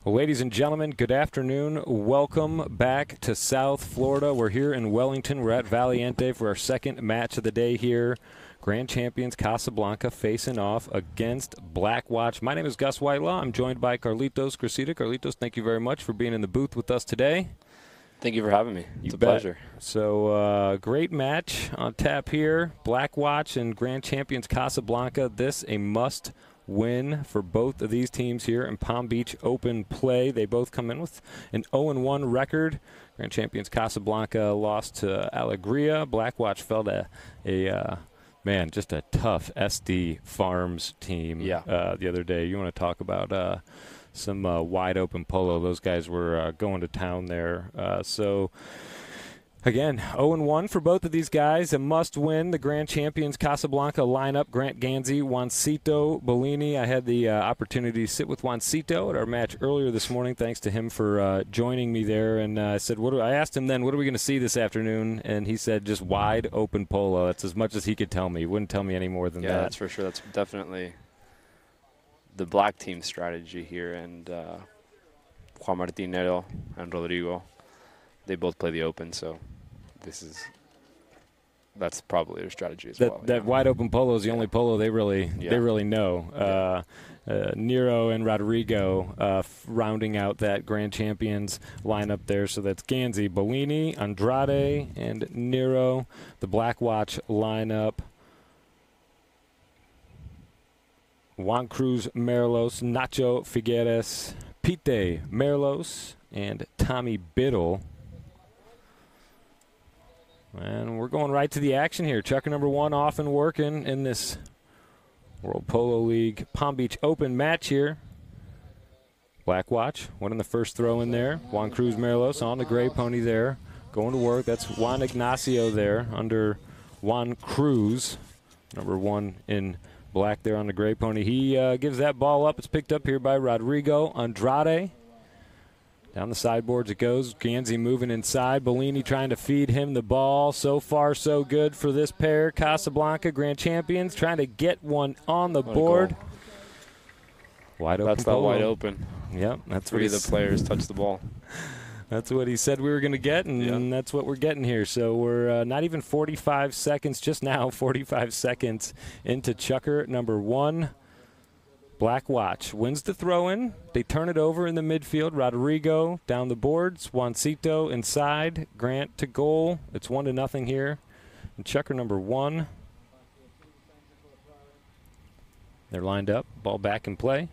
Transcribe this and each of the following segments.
Well, ladies and gentlemen, good afternoon. Welcome back to South Florida. We're here in Wellington. We're at Valiente for our second match of the day here. Grand champions Casablanca facing off against Blackwatch. My name is Gus Whitelaw. I'm joined by Carlitos Cressida. Carlitos, thank you very much for being in the booth with us today. Thank you for having me. It's a bet. pleasure. So, great match on tap here. Blackwatch and Grand champions Casablanca. This a must win for both of these teams here in Palm Beach Open play. They both come in with an 0-1 record. Grand champions Casablanca lost to Alegria. Blackwatch fell to just a tough SD Farms team the other day. You want to talk about some wide open polo. Those guys were going to town there. Again, 0-1 for both of these guys. A must-win. The Grand Champions Casablanca lineup, Grant Ganzi, Juancito Bellini. I had the opportunity to sit with Juancito at our match earlier this morning. Thanks to him for joining me there. And I said, I asked him then, what are we going to see this afternoon? And he said, just wide open polo. That's as much as he could tell me. He wouldn't tell me any more than that. Yeah, that's for sure. That's definitely the black team strategy here. And Juan Martinero and Rodrigo, they both play the open, so that's probably their strategy as well. That wide open polo is the only polo they really know. Nero and Rodrigo rounding out that Grand Champions lineup there. So that's Ganzi, Bellini, Andrade, and Nero. The Blackwatch lineup: Juan Cruz Merlos, Nacho Figueres, Pite Merlos, and Tommy Biddle. And we're going right to the action here. Chucker number one off and working in this World Polo League Palm Beach Open match here. Blackwatch winning the first throw in there. Juan Cruz Merlos on the gray pony there. Going to work. That's Juan Ignacio there under Juan Cruz. Number one in black there on the gray pony. He gives that ball up. It's picked up here by Rodrigo Andrade. Down the sideboards it goes. Ganzi moving inside. Bellini trying to feed him the ball. So far, so good for this pair. Casablanca, Grand Champions, trying to get one on the board. Wide open. That's that wide open. Yep. That's three of the players touch the ball. That's what he said we were going to get, and that's what we're getting here. So we're not even 45 seconds, just now 45 seconds into Chucker number one. Blackwatch wins the throw-in. They turn it over in the midfield. Rodrigo down the boards. Juancito inside. Grant to goal. It's 1-0 here. And Chucker number one. They're lined up. Ball back in play.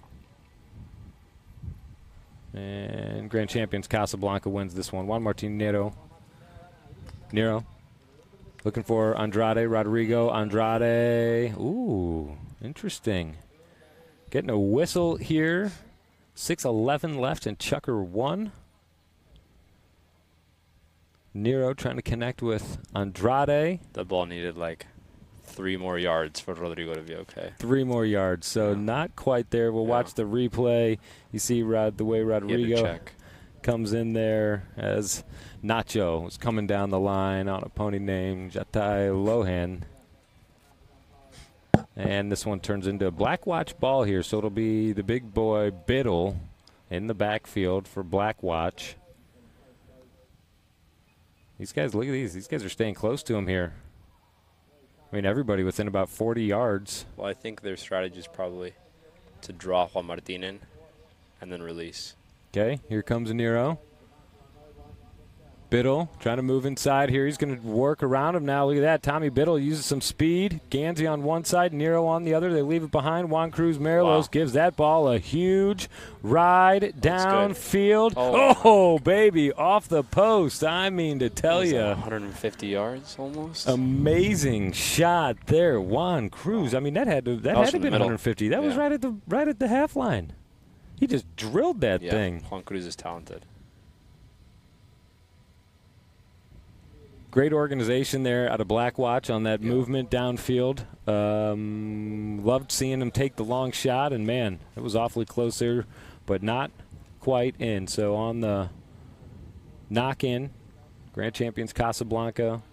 And Grand Champions Casablanca wins this one. Juan Martinero. Nero. Looking for Andrade. Rodrigo. Andrade. Ooh, interesting. Getting a whistle here. 6:11 left in Chucker 1. Nero trying to connect with Andrade. The ball needed like 3 more yards for Rodrigo to be okay. 3 more yards, so not quite there. We'll watch the replay. You see the way Rodrigo comes in there as Nacho is coming down the line on a pony named Jatai Lohan. And this one turns into a Blackwatch ball here, so it'll be the big boy Biddle in the backfield for Blackwatch. These guys, look at these. These guys are staying close to him here. I mean, everybody within about 40 yards. Well, I think their strategy is probably to draw Juan Martin in and then release. Okay, here comes Nero. Biddle trying to move inside here. He's going to work around him now. Look at that. Tommy Biddle uses some speed. Ganzi on one side, Nero on the other. They leave it behind. Juan Cruz Merlos gives that ball a huge ride downfield. Oh, baby, off the post. I mean to tell you. 150 yards almost. Amazing shot there, Juan Cruz. I mean, that had to have been 150. That was right at the half line. He just drilled that thing. Juan Cruz is talented. Great organization there out of Blackwatch on that movement downfield. Loved seeing him take the long shot, and, man, it was awfully close there, but not quite in. So on the knock-in, Grand Champions Casablanca.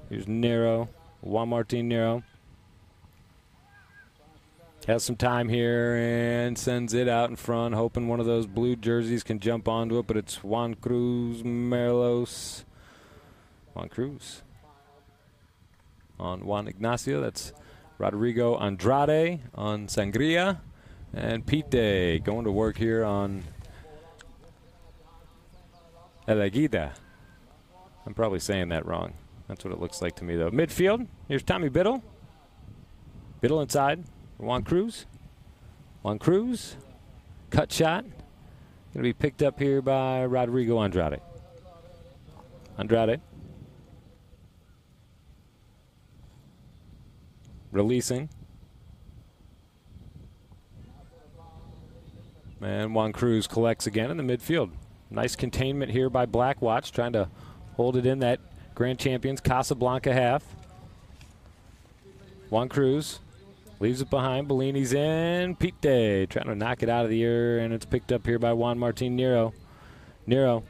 Here's Nero, Juan Martin Nero. Has some time here and sends it out in front, hoping one of those blue jerseys can jump onto it, but it's Juan Cruz Merlos. Juan Cruz on Juan Ignacio. That's Rodrigo Andrade on Sangria. And Pite going to work here on Elegida. I'm probably saying that wrong. That's what it looks like to me, though. Midfield, here's Tommy Biddle. Biddle inside. Juan Cruz. Juan Cruz. Cut shot. Going to be picked up here by Rodrigo Andrade. Andrade. Releasing. And Juan Cruz collects again in the midfield. Nice containment here by Blackwatch, trying to hold it in that Grand Champions Casablanca half. Juan Cruz leaves it behind. Bellini's in. Pite trying to knock it out of the air, and it's picked up here by Juan Martin Nero. Nero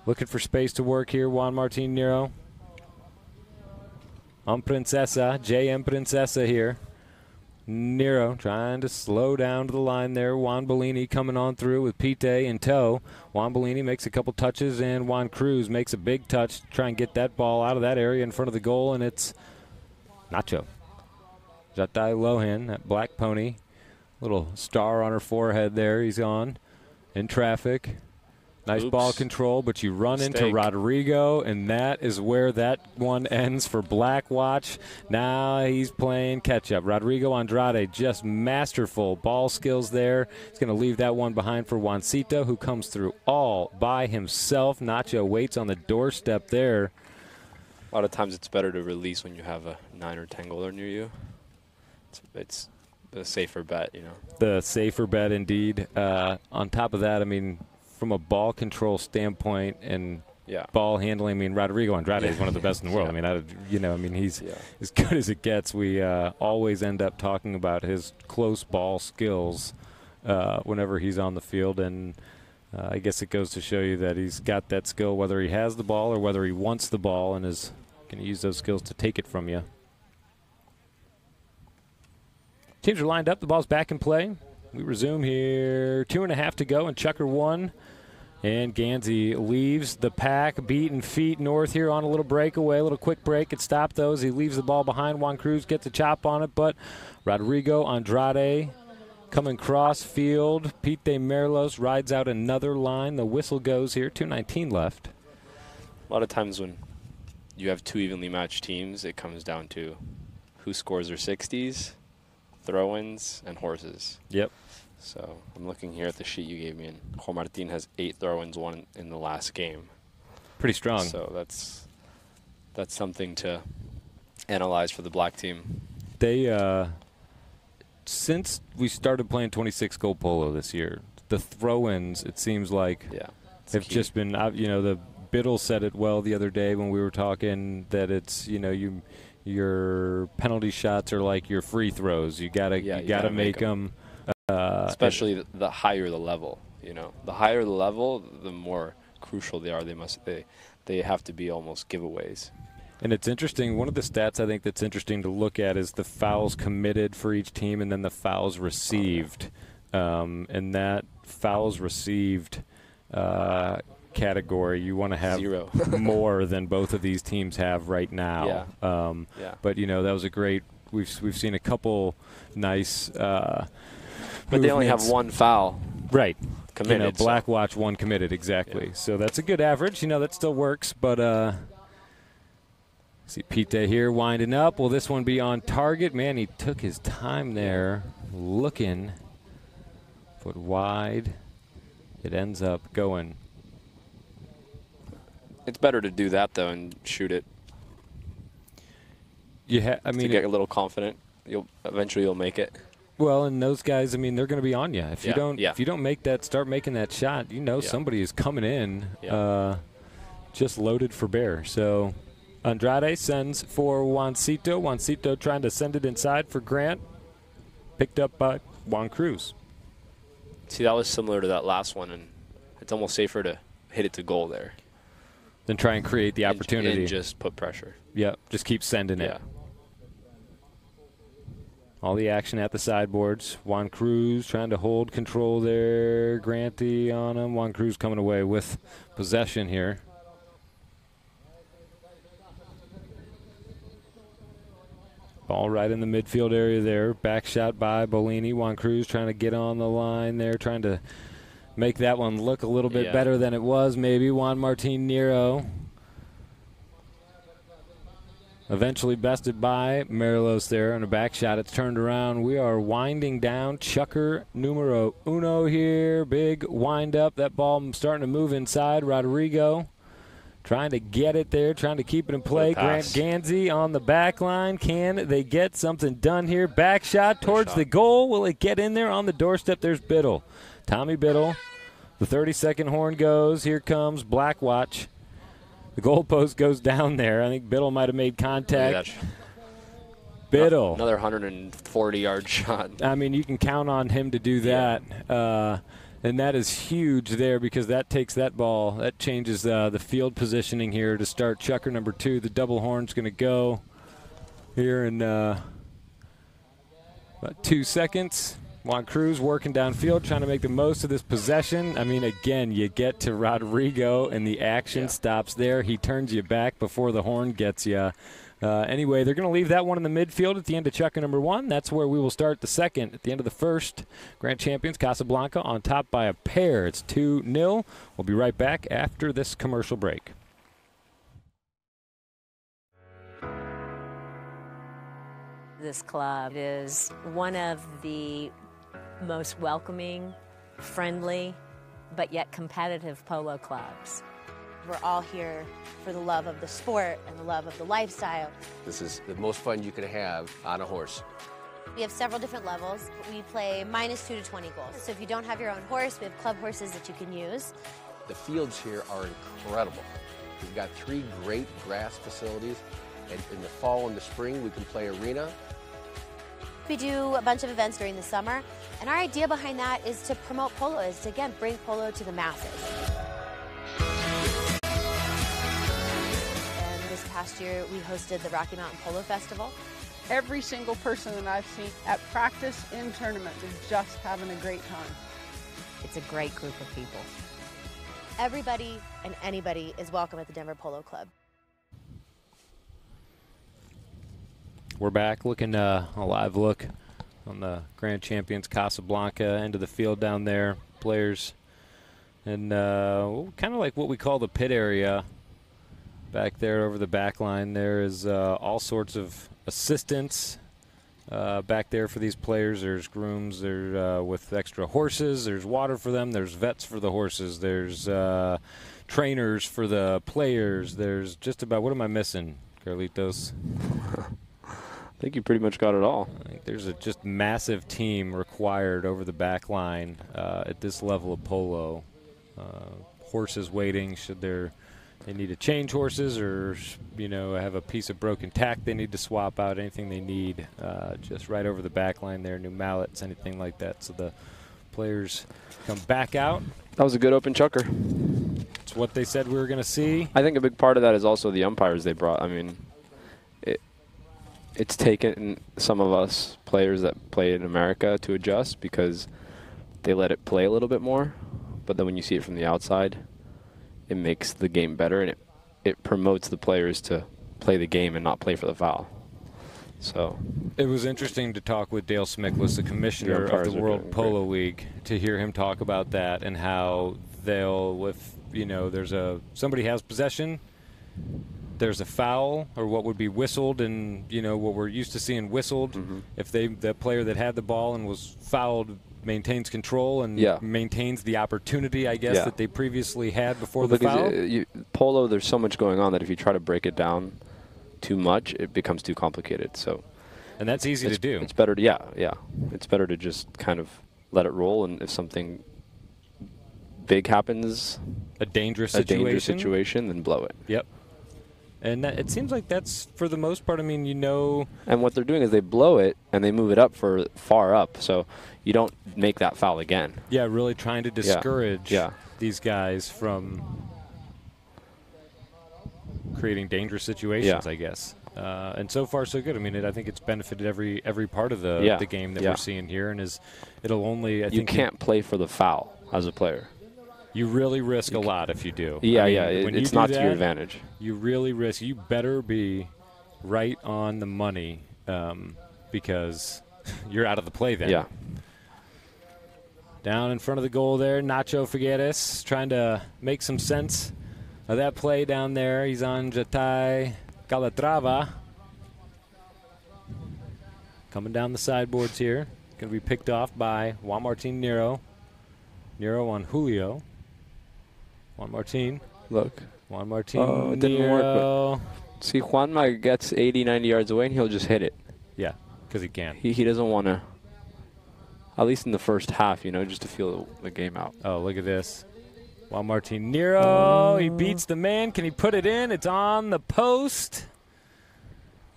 looking for space to work here. Juan Martin Nero. On Princesa. JM Princesa here. Nero trying to slow down to the line there. Juan Bellini coming on through with Pite in tow. Juan Bellini makes a couple touches, and Juan Cruz makes a big touch to try and get that ball out of that area in front of the goal, and it's Nacho. Jatai Lohan, that black pony. Little star on her forehead there. He's on in traffic. Nice ball control, but you run into Rodrigo, and that is where that one ends for Blackwatch. Now he's playing catch-up. Rodrigo Andrade, just masterful ball skills there. He's going to leave that one behind for Juancito, who comes through all by himself. Nacho waits on the doorstep there. A lot of times it's better to release when you have a 9 or 10 goaler near you. It's a safer bet, you know. The safer bet, indeed. On top of that, I mean, from a ball control standpoint and ball handling, I mean, Rodrigo Andrade is one of the best in the world. I mean, he's as good as it gets. We always end up talking about his close ball skills whenever he's on the field, and I guess it goes to show you that he's got that skill, whether he has the ball or whether he wants the ball, and is going to use those skills to take it from you. Teams are lined up. The ball's back in play. We resume here. 2.5 to go, and Chucker 1. And Gansey leaves the pack, beating feet north here on a little breakaway, a little quick break. It stopped those. He leaves the ball behind. Juan Cruz gets a chop on it, but Rodrigo Andrade coming cross field. Pite Merlos rides out another line. The whistle goes here. 2:19 left. A lot of times when you have two evenly matched teams, it comes down to who scores their 60s, throw-ins, and horses. Yep. So I'm looking here at the sheet you gave me, and Juan Martin has 8 throw-ins, 1 in the last game. Pretty strong. So that's something to analyze for the black team. They since we started playing 26 goal polo this year, the throw-ins, it seems like, have just been, the Biddle said it well the other day when we were talking, that it's, your penalty shots are like your free throws. You gotta make them. Especially the higher the level, the higher the level, the more crucial they are. They have to be almost giveaways. And it's interesting. One of the stats I think that's interesting to look at is the fouls committed for each team, and then the fouls received. And that fouls received category, you want to have 0 more than both of these teams have right now. But that was a great. We've seen a couple nice. But they only have 1 foul. Right. Committed. Blackwatch 1 committed, exactly. Yeah. So that's a good average. That still works. But see Pite here winding up. Will this one be on target? Man, he took his time there looking. Foot wide. It ends up going. It's better to do that, though, and shoot it. To get a little confident. Eventually you'll make it. Well, and those guys, they're going to be on you. If you don't make that, start making that shot, somebody is coming in just loaded for bear. So Andrade sends for Juancito. Juancito trying to send it inside for Grant. Picked up by Juan Cruz. See, that was similar to that last one, and it's almost safer to hit it to goal there. Then try and create the opportunity. And just put pressure. Yeah, just keep sending it. All the action at the sideboards. Juan Cruz trying to hold control there. Granty on him. Juan Cruz coming away with possession here. Ball right in the midfield area there. Back shot by Bolini. Juan Cruz trying to get on the line there, trying to make that one look a little bit better than it was maybe. Juan Martin Nero. Eventually bested by Marilos there on a back shot. It's turned around. We are winding down. Chukker numero uno here. Big wind up. That ball starting to move inside. Rodrigo trying to get it there, trying to keep it in play. Grant Ganzi on the back line. Can they get something done here? Back shot towards the goal. Will it get in there on the doorstep? There's Biddle. Tommy Biddle. The 30-second horn goes. Here comes Blackwatch. The goalpost goes down there. I think Biddle might have made contact. Biddle. Another 140-yard shot. I mean, you can count on him to do that. And that is huge there because that takes that ball. That changes the field positioning here to start Chukker number 2. The double horn's going to go here in about 2 seconds. Juan Cruz working downfield, trying to make the most of this possession. I mean, again, you get to Rodrigo, and the action stops there. He turns you back before the horn gets you. Anyway, they're going to leave that one in the midfield at the end of Chukker number 1. That's where we will start the second. At the end of the first, Grand Champions Casablanca on top by a pair. It's 2-0. We'll be right back after this commercial break. This club is one of the most welcoming, friendly, but yet competitive polo clubs. We're all here for the love of the sport and the love of the lifestyle. This is the most fun you can have on a horse. We have several different levels. We play -2 to 20 goals. So if you don't have your own horse, we have club horses that you can use. The fields here are incredible. We've got 3 great grass facilities, and in the fall and the spring we can play arena. We do a bunch of events during the summer, and our idea behind that is to promote polo, is to, again, bring polo to the masses. And this past year, we hosted the Rocky Mountain Polo Festival. Every single person that I've seen at practice and tournament is just having a great time. It's a great group of people. Everybody and anybody is welcome at the Denver Polo Club. We're back looking a live look on the Grand Champions Casablanca end of the field down there. Players and kind of like what we call the pit area back there over the back line. There is all sorts of assistants back there for these players. There's grooms there with extra horses. There's water for them. There's vets for the horses. There's trainers for the players. There's just about, what am I missing, Carlitos? I think you pretty much got it all. I think there's a just massive team required over the back line at this level of polo. Horses waiting should they need to change horses, or have a piece of broken tack they need to swap out, anything they need, just right over the back line there, new mallets, anything like that. So the players come back out. That was a good open chukker. It's what they said we were going to see. I think a big part of that is also the umpires they brought. I mean, it's taken some of us players that play in America to adjust because they let it play a little bit more. But then when you see it from the outside, it makes the game better, and it promotes the players to play the game and not play for the foul. So it was interesting to talk with Dale Smickless, the commissioner of the World Polo League, to hear him talk about that and how they'll, if somebody has possession, there's a foul or what would be whistled, and what we're used to seeing whistled. If the player that had the ball and was fouled maintains control and maintains the opportunity, I guess, that they previously had before the foul. Polo, there's so much going on that if you try to break it down too much, it becomes too complicated. So, and that's easy to do. It's better to it's better to just kind of let it roll, and if something big happens, a dangerous situation, then blow it. Yep. And it seems like that's, for the most part, And what they're doing is they blow it and they move it up for far up, so you don't make that foul again. Yeah, really trying to discourage these guys from creating dangerous situations, I guess. And so far, so good. I mean, I think it's benefited every part of the game that we're seeing here, and it'll only. I think you can't play for the foul as a player. You really risk a lot if you do. Yeah, I mean, it's not to your advantage. You really risk. You better be right on the money because you're out of the play then. Yeah. Down in front of the goal there, Nacho Figueres trying to make some sense of that play down there. He's on Jatai Calatrava. Coming down the sideboards here. Going to be picked off by Juan Martin Nero. Nero on Julio. Juan Martin. Look. Juan Martin. Oh, it didn't work. But see, Juanma gets 80, 90 yards away, and he'll just hit it. Yeah, because he can. He doesn't want to, at least in the first half, just to feel the game out. Oh, look at this. Juan Martin Nero. He beats the man. Can he put it in? It's on the post.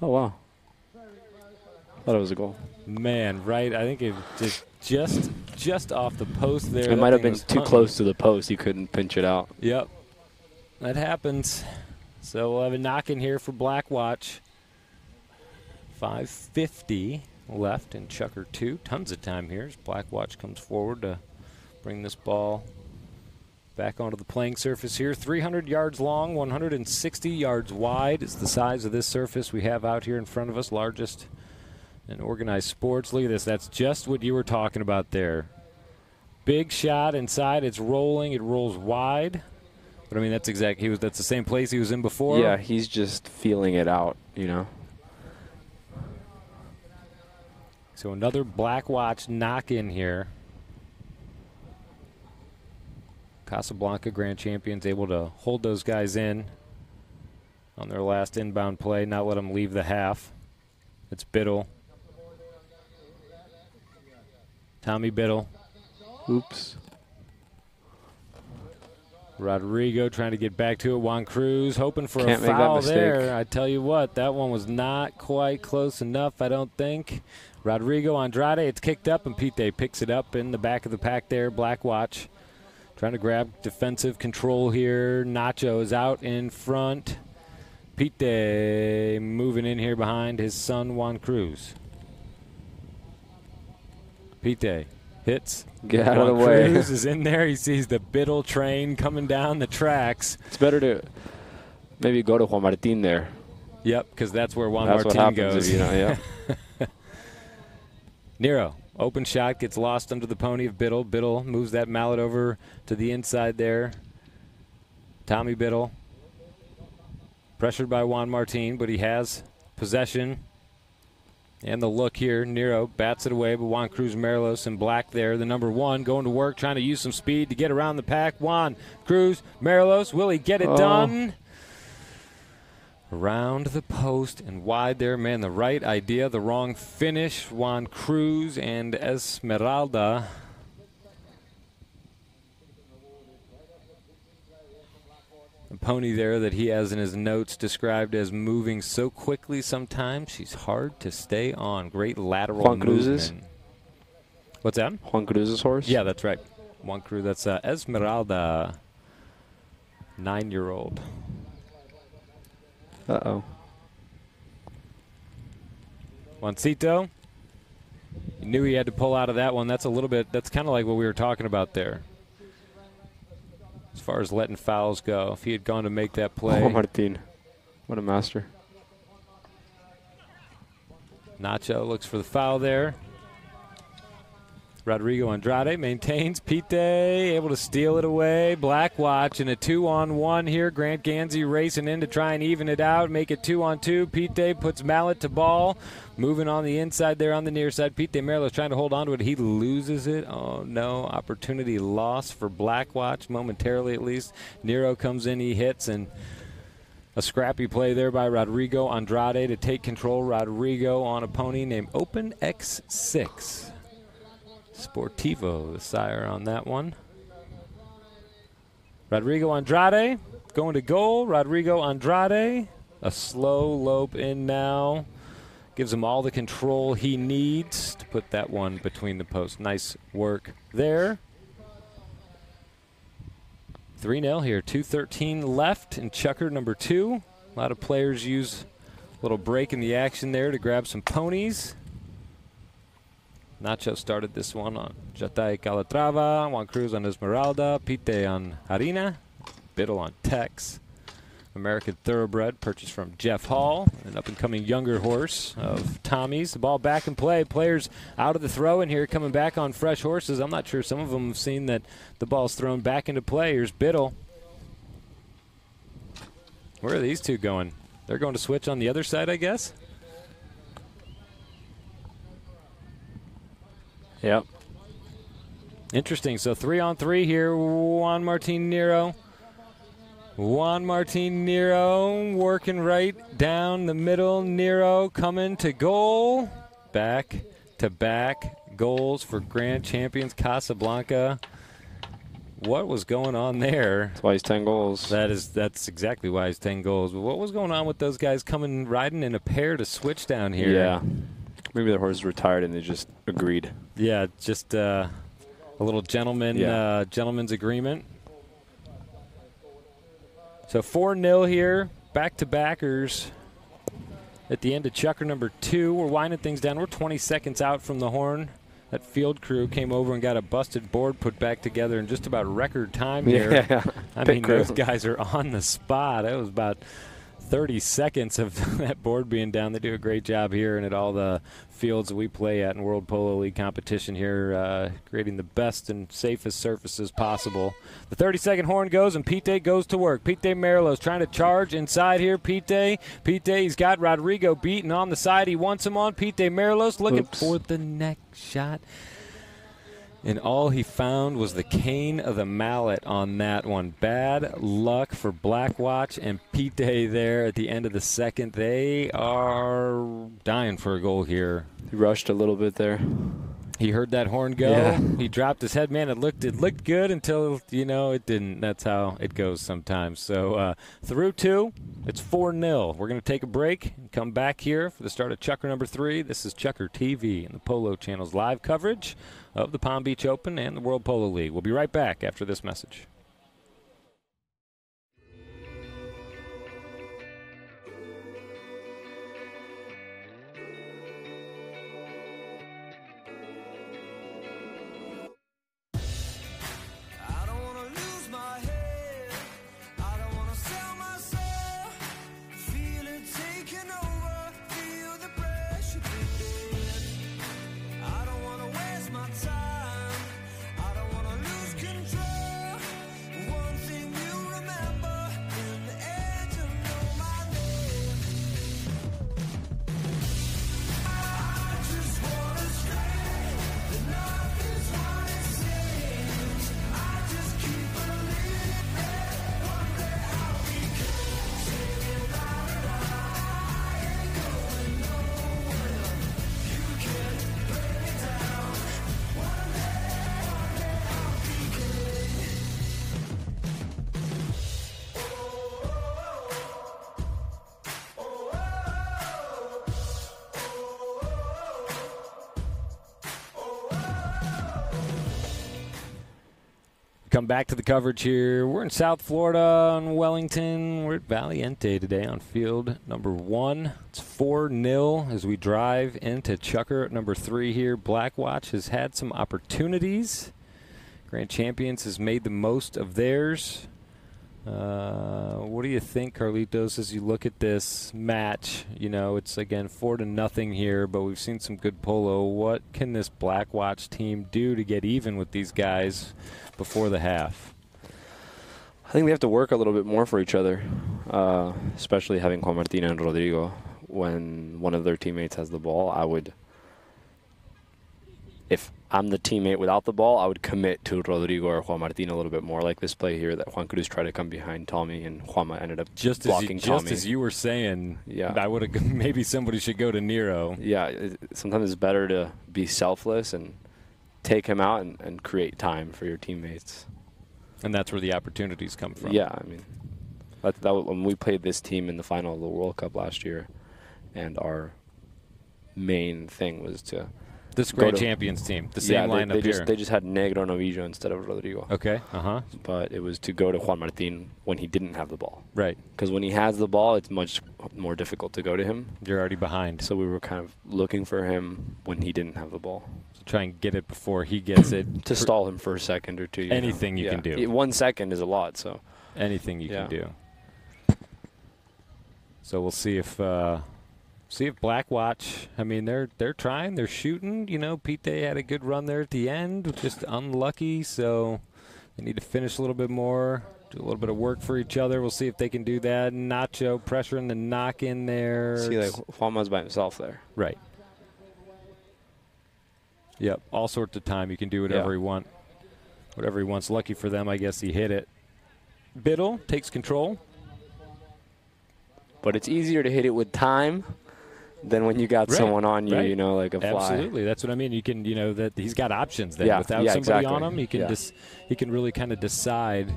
Oh, wow. Thought it was a goal. Man, right. I think it just off the post there. It might have been too close to the post. He couldn't pinch it out. Yep. That happens. So we'll have a knock in here for Black Watch. 5:50 left in Chukker 2. Tons of time here as Black Watch comes forward to bring this ball back onto the playing surface here. 300 yards long, 160 yards wide is the size of this surface we have out here in front of us. Largest in organized sports. Look at this. That's just what you were talking about there. Big shot inside. It's rolling. It rolls wide. But, I mean, that's exactly that's the same place he was in before. Yeah, he's just feeling it out, So another Black Watch knock in here. Casablanca Grand Champions able to hold those guys in on their last inbound play, not let them leave the half. It's Biddle. Tommy Biddle. Oops. Rodrigo trying to get back to it. Juan Cruz hoping for Can't a foul make that there. I tell you what, that one was not quite close enough, I don't think. Rodrigo Andrade, it's kicked up, and Pite picks it up in the back of the pack there. Black Watch trying to grab defensive control here. Nacho is out in front. Pite moving in here behind his son Juan Cruz. Pite hits. Get out of the way. Cruz is in there. He sees the Biddle train coming down the tracks. It's better to maybe go to Juan Martin there. Yep, because that's where Juan That's Martin what happens goes. Yeah. Nero, open shot, gets lost under the pony of Biddle. Biddle moves that mallet over to the inside there. Tommy Biddle, pressured by Juan Martin, but he has possession. And the look here, Nero bats it away, but Juan Cruz Merlos in black there, the number 1, going to work, trying to use some speed to get around the pack. Juan Cruz Merlos, will he get it done? Around the post and wide there, man, the right idea, the wrong finish. Juan Cruz and Esmeralda. A pony there that he has in his notes described as moving so quickly sometimes she's hard to stay on. Great lateral Juan movement. Cruz's? What's that? Juan Cruz's horse? Yeah, that's right. Juan Cruz, that's Esmeralda, 9-year-old. Uh-oh. Juancito, he knew he had to pull out of that one. That's kind of like what we were talking about there. As far as letting fouls go, if he had gone to make that play. Juan Martin, what a master. Nacho looks for the foul there. Rodrigo Andrade maintains. Pite able to steal it away. Black Watch in a 2-on-1 here. Grant Gansey racing in to try and even it out, make it 2-on-2. Pite puts mallet to ball. Moving on the inside there on the near side. Pite Merlos trying to hold on to it. He loses it. Oh, no. Opportunity lost for Black Watch, momentarily at least. Nero comes in. He hits, and a scrappy play there by Rodrigo Andrade to take control. Rodrigo on a pony named Open X6. Sportivo, the sire on that one. Rodrigo Andrade going to goal. Rodrigo Andrade, a slow lope in now. Gives him all the control he needs to put that one between the posts. Nice work there. 3-0 here. 2:13 left in Chukker number 2. A lot of players use Little break in the action there to grab some ponies. Nacho started this one on Jatay Calatrava, Juan Cruz on Esmeralda, Pite on Harina, Biddle on Tex. American Thoroughbred purchased from Jeff Hall, an up-and-coming younger horse of Tommy's. The ball back in play. Players out of the throw in here coming back on fresh horses. I'm not sure some of them have seen that the ball's thrown back into play. Here's Biddle. Where are these two going? They're going to switch on the other side, I guess? Yep. Interesting. So 3-on-3 here. Juan Martin Nero working right down the middle. Nero coming to goal. Back-to-back goals for grand champions Casablanca. What was going on there? That's why he's 10 goals. That's exactly why he's 10 goals. But what was going on with those guys coming riding in a pair to switch down here? Yeah. Maybe the horse retired and they just agreed. Yeah, just a little gentleman's agreement. So 4-0 here, back-to-backers at the end of Chukker number 2. We're winding things down. We're 20 seconds out from the horn. That field crew came over and got a busted board put back together in just about record time here. Yeah. I mean, those guys are on the spot. It was about 30 seconds of that board being down. They do a great job here and at all the fields that we play at in World Polo League competition here, creating the best and safest surfaces possible. The 30-second horn goes, and Pite goes to work. Pite Merlos trying to charge inside here. Pite, he's got Rodrigo beaten on the side. He wants him on. Pite Merlos looking for the neck shot. And all he found was the cane of the mallet on that one. Bad luck for Blackwatch and Pite there at the end of the second. They are dying for a goal here. He rushed a little bit there. He heard that horn go. Yeah. He dropped his head. Man, it looked good until, it didn't. That's how it goes sometimes. So through 2, it's 4-0. We're going to take a break and come back here for the start of Chukker number 3. This is ChukkerTV and the Polo Channel's live coverage of the Palm Beach Open and the World Polo League. We'll be right back after this message. Come back to the coverage here. We're in South Florida in Wellington. We're at Valiente today on field number 1. It's 4-0 as we drive into Chukker number 3 here. Blackwatch has had some opportunities. Grand Champions has made the most of theirs. What do you think, Carlitos, as you look at this match? It's, again, 4-0 here, but we've seen some good polo. What can this Blackwatch team do to get even with these guys before the half? I think they have to work a little bit more for each other, especially having Juan Martin and Rodrigo. When one of their teammates has the ball, if I'm the teammate without the ball, I would commit to Rodrigo or Juan Martin a little bit more, like this play here that Juan Cruz tried to come behind Tommy and Juanma ended up blocking Tommy. Just as you were saying, yeah. I would have maybe somebody should go to Nero. Yeah, sometimes it's better to be selfless and take him out and create time for your teammates. And that's where the opportunities come from. Yeah, I mean, that when we played this team in the final of the World Cup last year, and our main thing was to This Grand Champions team, the same lineup here. They just had Negro Novillo instead of Rodrigo. Okay, But it was to go to Juan Martin when he didn't have the ball. Right. Because when he has the ball, it's much more difficult to go to him. You're already behind. So we were kind of looking for him when he didn't have the ball. So try and get it before he gets it. To stall him for a second or two. Anything you can do. 1 second is a lot, so. Anything you can do. So we'll see if Blackwatch, I mean, they're trying, they're shooting. You know, Pete had a good run there at the end, just unlucky. So they need to finish a little bit more, do a little bit of work for each other. We'll see if they can do that. Nacho pressuring the knock in there. See, like Juanma's by himself there. Right. Yep, all sorts of time. You can do whatever you want. Whatever he wants. Lucky for them, I guess he hit it. Biddle takes control. But it's easier to hit it with time than when you got someone on you, you know, like a fly. Absolutely, that's what I mean. You can, you know, that he's got options then. Without somebody on him, he can he can really kind of decide.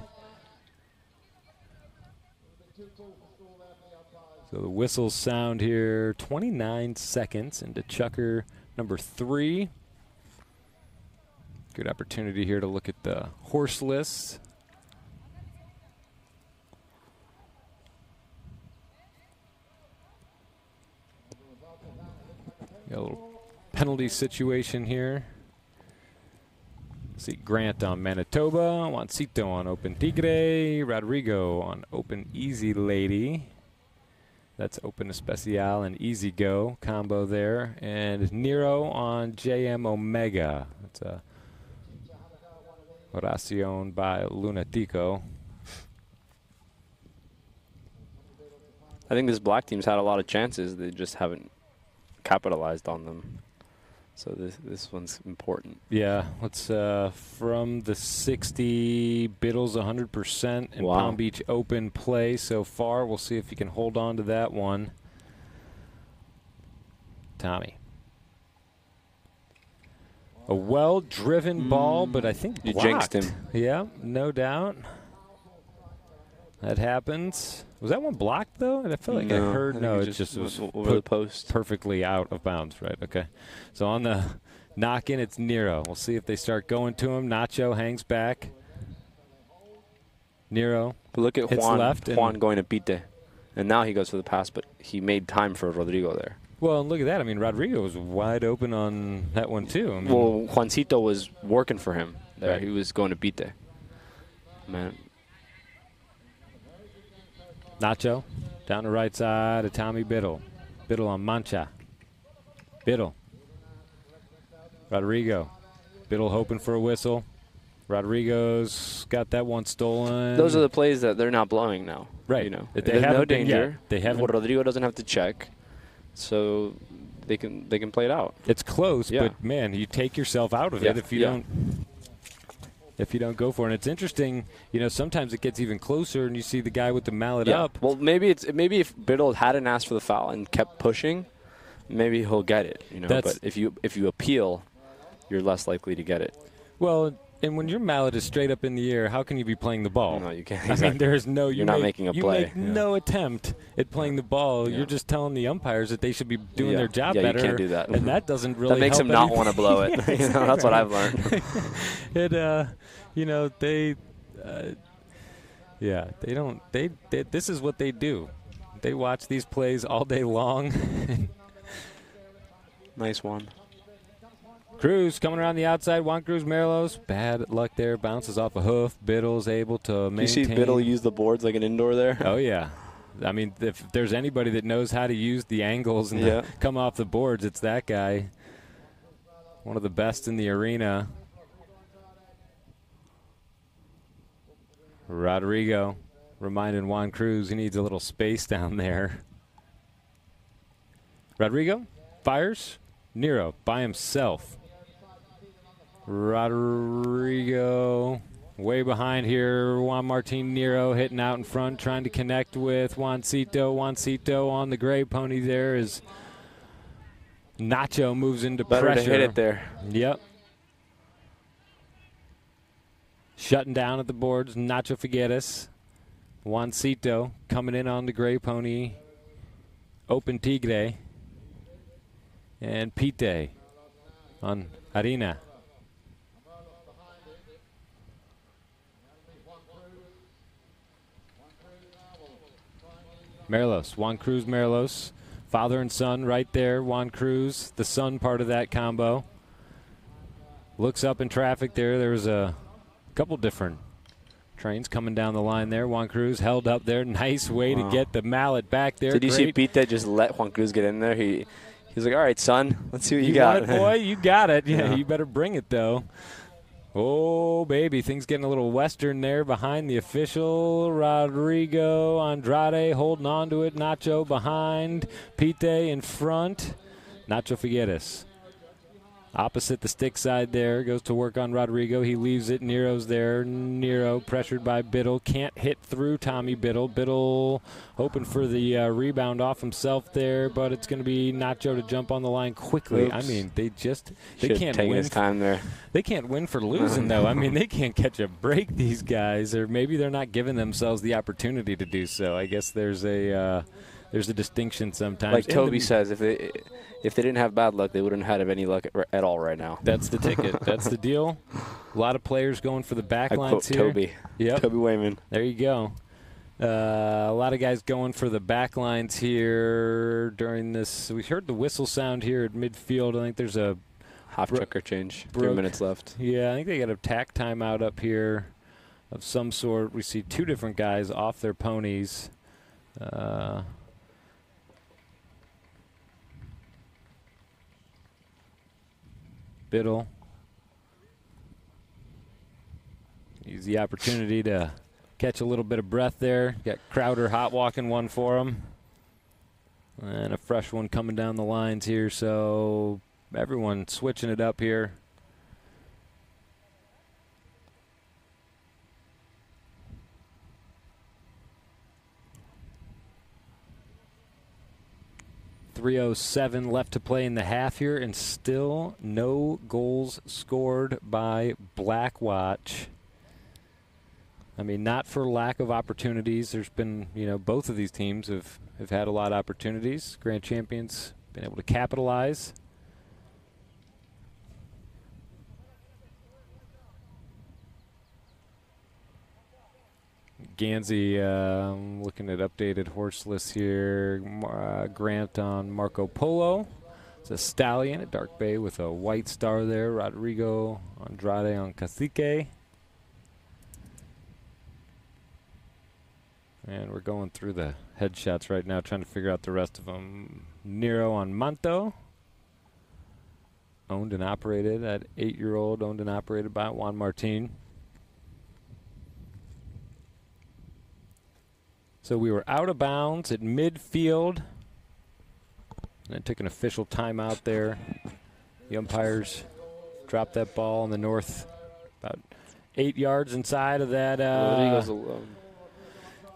So the whistles sound here. 29 seconds into Chukker number 3. Good opportunity here to look at the horse list. Got a little penalty situation here. See Grant on Manitoba, Juancito on Open Tigre, Rodrigo on Open Easy Lady. That's Open Especial and Easy Go combo there. And Nero on JM Omega. That's a Oracion by Lunatico. I think this black team's had a lot of chances. They just haven't capitalized on them. So this one's important. Yeah, let's from the 60, Biddle's 100% in Palm Beach Open play so far. We'll see if he can hold on to that one. Tommy. A well-driven ball, but I think blocked. You jinxed him. Yeah, no doubt. That happens. Was that one blocked, though? I feel like I heard. No, it just was over the post. Perfectly out of bounds, right? Okay. So on the knock-in, it's Nero. We'll see if they start going to him. Nacho hangs back. Nero. But look at Juan going to Pite. And now he goes for the pass, but he made time for Rodrigo there. Well, and look at that. I mean, Rodrigo was wide open on that one, too. I mean, well, Juancito was working for him there. Right. He was going to Pite. Man. Nacho down the right side of Tommy Biddle. Biddle on Mancha. Biddle. Rodrigo. Biddle hoping for a whistle. Rodrigo's got that one stolen. Those are the plays that they're not blowing now. Right. You know, there's no danger. They haven't. Rodrigo doesn't have to check, so they can play it out. It's close, but man, you take yourself out of it if you don't. If you don't go for it. And it's interesting, you know, sometimes it gets even closer and you see the guy with the mallet up. Well, maybe if Biddle hadn't asked for the foul and kept pushing, maybe he'll get it, you know. But if you appeal, you're less likely to get it. Well, and when your mallet is straight up in the air, how can you be playing the ball? No, you can't. Exactly. I mean, there's no you're not making a play. You make no attempt at playing the ball. You're just telling the umpires that they should be doing their job better. You can't do that. And that doesn't really that makes help them not want to blow it. You know, that's what I've learned. You know, they don't. They this is what they do. They watch these plays all day long. Nice one. Cruz coming around the outside. Juan Cruz Morelos. Bad luck there. Bounces off a hoof. Biddle's able to maintain. You see Biddle use the boards like an indoor there? Oh, yeah. I mean, if there's anybody that knows how to use the angles and come off the boards, it's that guy. One of the best in the arena. Rodrigo reminding Juan Cruz he needs a little space down there. Rodrigo fires. Nero by himself. Rodrigo way behind here. Juan Martin Nero hitting out in front, trying to connect with Juancito. Juancito on the gray pony there as Nacho moves into pressure. Better to hit it there. Yep. Shutting down at the boards, Nacho Figueres. Juancito coming in on the gray pony. Open Tigre. And Pite on Harina. Merlos, Juan Cruz, Merlos. Father and son right there. Juan Cruz, the son part of that combo. Looks up in traffic there. There's a couple different trains coming down the line there. Juan Cruz held up there. Nice way to get the mallet back there. Did you see Pete just let Juan Cruz get in there? He was like, all right, son, let's see what you got. Want it, boy? You got it. Yeah, you better bring it, though. Oh, baby, things getting a little western there behind the official. Rodrigo Andrade holding on to it. Nacho behind. Pite in front. Nacho Figueres. Opposite the stick side there. Goes to work on Rodrigo. He leaves it. Nero's there. Nero pressured by Biddle. Can't hit through Tommy Biddle. Biddle hoping for the rebound off himself there, but it's going to be Nacho to jump on the line quickly. Oops. I mean, they can't win. win. His time there. They can't win for losing, though. I mean, they can't catch a break, these guys, or maybe they're not giving themselves the opportunity to do so. I guess there's a distinction sometimes. Like Toby says, if they didn't have bad luck, they wouldn't have had any luck at all right now. That's the ticket. That's the deal. A lot of players going for the back lines here. Toby. Yep. Toby Wayman. There you go. A lot of guys going for the back lines here during this. We heard the whistle sound here at midfield. I think there's a half chukker change. 3 minutes left. Yeah, I think they got a tack timeout up here of some sort. We see two different guys off their ponies. Biddle. Use the opportunity to catch a little bit of breath there. Got Crowder hot walking one for him. And a fresh one coming down the lines here. So everyone switching it up here. .307 left to play in the half here, and still no goals scored by Blackwatch. I mean, not for lack of opportunities. There's been, both of these teams have had a lot of opportunities. Grand champions been able to capitalize. Gansey looking at updated horse lists here. Grant on Marco Polo. It's a stallion at Dark Bay with a white star there. Rodrigo Andrade on Cacique. And we're going through the headshots right now, trying to figure out the rest of them. Nero on Manto. Owned and operated, that 8-year-old, owned and operated by Juan Martin. So we were out of bounds at midfield. And then took an official timeout there. The umpires dropped that ball in the north, about 8 yards inside of that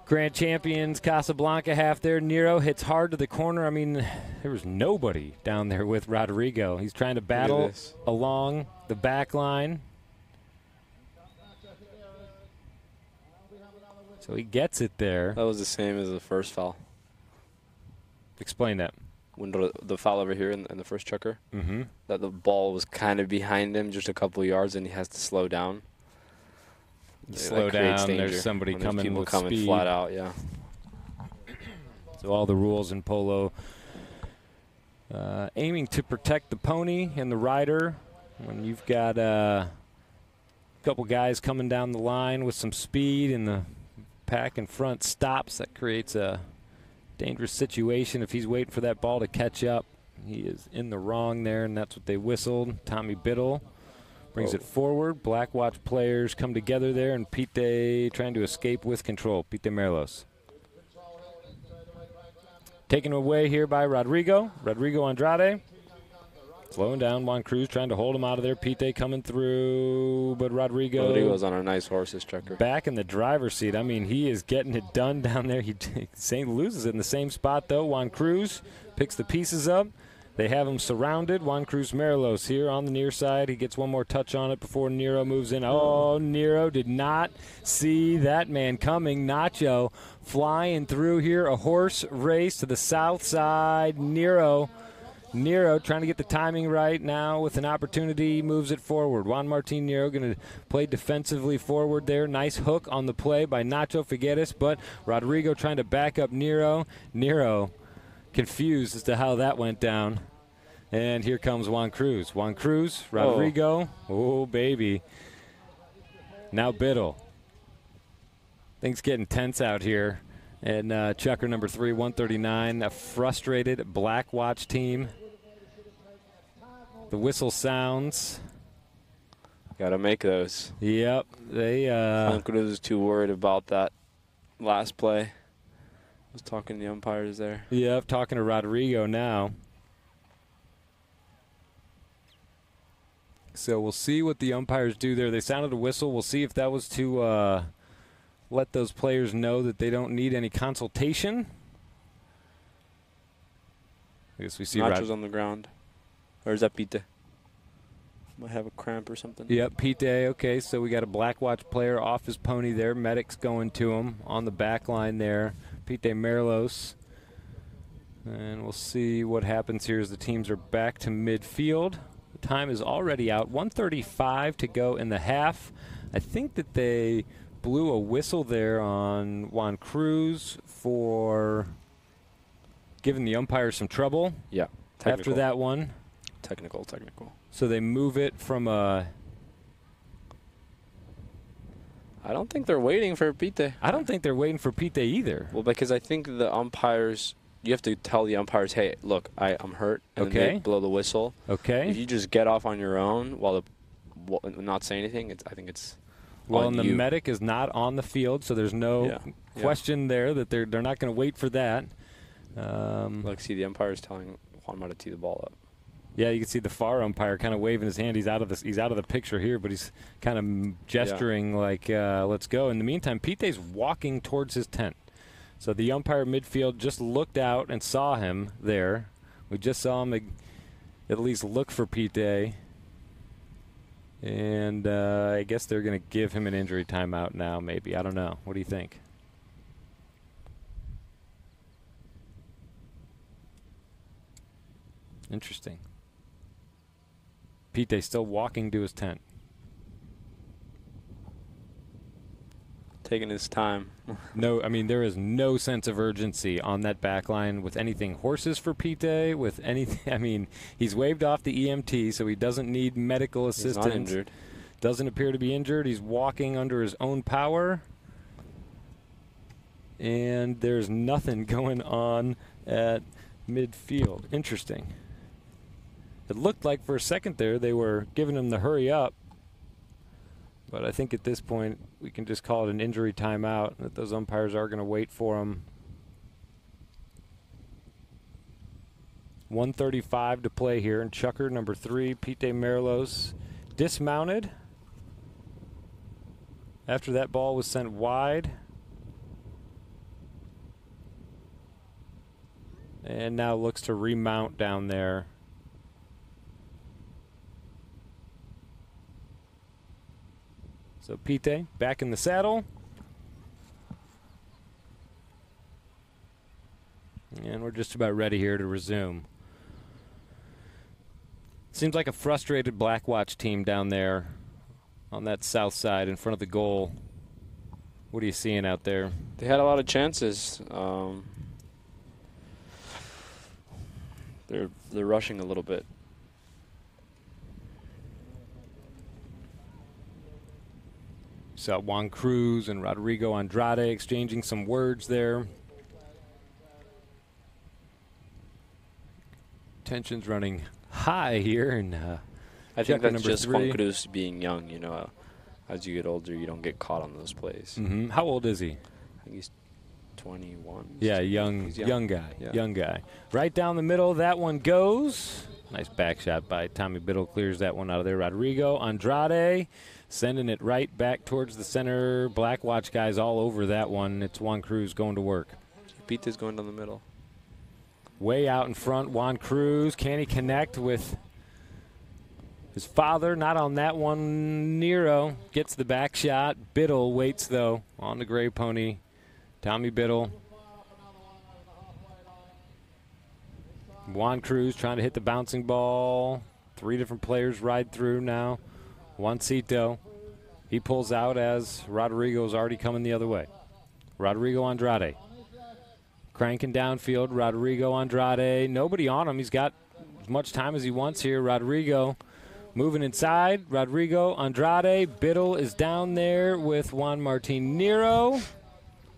Grand Champions Casablanca half there. Nero hits hard to the corner. I mean, there was nobody down there with Rodrigo. He's trying to battle along the back line. So he gets it there. That was the same as the first foul. Explain that. When the foul over here in the first chukker, mm-hmm. that the ball was kind of behind him, just a couple of yards, and he has to slow down. Slow down. There's somebody coming people with coming speed. Flat out, yeah. So all the rules in polo, aiming to protect the pony and the rider. When you've got a couple guys coming down the line with some speed and the pack in front stops, that creates a dangerous situation. If he's waiting for that ball to catch up, he is in the wrong there, and that's what they whistled. Tommy Biddle brings it forward. Blackwatch players come together there, and Pite trying to escape with control. Pite Merlos. Taken away here by Rodrigo. Rodrigo Andrade. Slowing down Juan Cruz, trying to hold him out of there. Pite coming through, but Rodrigo's on a nice horse, this chukker. Back in the driver's seat. I mean, he is getting it done down there. St. loses it in the same spot, though. Juan Cruz picks the pieces up. They have him surrounded. Juan Cruz Merlos here on the near side. He gets one more touch on it before Nero moves in. Oh, Nero did not see that man coming. Nacho flying through here. A horse race to the south side. Nero Nero trying to get the timing right now with an opportunity, moves it forward. Juan Martin Nero going to play defensively forward there. Nice hook on the play by Nacho Figueres, but Rodrigo trying to back up Nero. Nero confused as to how that went down. And here comes Juan Cruz. Juan Cruz, Rodrigo. Oh, baby. Now Biddle. Things getting tense out here. And Chucker number 3, 139, a frustrated Black Watch team. The whistle sounds. Got to make those. Yep. Juan Cruz was too worried about that last play. I was talking to the umpires there. Yep, talking to Rodrigo now. So we'll see what the umpires do there. They sounded a whistle. We'll see if that was to let those players know that they don't need any consultation. I guess we see Nacho's on the ground. Or is that Pite? Might have a cramp or something. Yep, Pite. Okay, so we got a Black Watch player off his pony there. Medic's going to him on the back line there. Pite Merlos. And we'll see what happens here as the teams are back to midfield. The time is already out. 1:35 to go in the half. I think that they blew a whistle there on Juan Cruz for giving the umpire some trouble. Yeah. After that one. Technical. So they move it from a... I don't think they're waiting for Pite. I don't think they're waiting for Pite either. Well, because I think the umpires, you have to tell the umpires, hey, look, I'm hurt, and then they blow the whistle. Okay. If you just get off on your own while not say anything, I think it's well, on and the you. medic is not on the field, so there's no question there that they're not going to wait for that. Look, see the umpire's telling Juanma to tee the ball up. Yeah, you can see the far umpire kind of waving his hand. He's out of the picture here, but he's kind of gesturing like, let's go. In the meantime, Pite's walking towards his tent. So the umpire midfield just looked out and saw him there. We just saw him at least look for Pite. And I guess they're going to give him an injury timeout now, maybe. I don't know. What do you think? Interesting. Pite still walking to his tent. Taking his time. No, I mean, there is no sense of urgency on that back line with anything horses for Pite, with anything. I mean, he's waved off the EMT, so he doesn't need medical assistance. He's not injured. Doesn't appear to be injured. He's walking under his own power. And there's nothing going on at midfield. Interesting. It looked like for a second there they were giving him the hurry up. But I think at this point we can just call it an injury timeout, that those umpires are going to wait for him. 1:35 to play here. And Chucker, number 3, Pite Merlos, dismounted after that ball was sent wide. And now looks to remount down there. So Pite back in the saddle. And we're just about ready here to resume. Seems like a frustrated Black Watch team down there on that south side in front of the goal. What are you seeing out there? They had a lot of chances. They're rushing a little bit. Saw Juan Cruz and Rodrigo Andrade exchanging some words there. Tensions running high here. And I think that's just 3. Juan Cruz being young. You know, as you get older, you don't get caught on those plays. Mm-hmm. How old is he? I think he's 21. Yeah, young guy. Yeah. Young guy. Right down the middle, that one goes. Nice back shot by Tommy Biddle, clears that one out of there. Rodrigo Andrade sending it right back towards the center. Black Watch guys all over that one. It's Juan Cruz going to work. Pite's going down the middle. Way out in front, Juan Cruz. Can he connect with his father? Not on that one. Nero gets the back shot. Biddle waits, though, on the gray pony. Tommy Biddle. Juan Cruz trying to hit the bouncing ball. 3 different players ride through now. Juancito, he pulls out as Rodrigo's already coming the other way. Rodrigo Andrade cranking downfield. Rodrigo Andrade, nobody on him. He's got as much time as he wants here. Rodrigo moving inside. Rodrigo Andrade. Biddle is down there with Juan Martin Nero.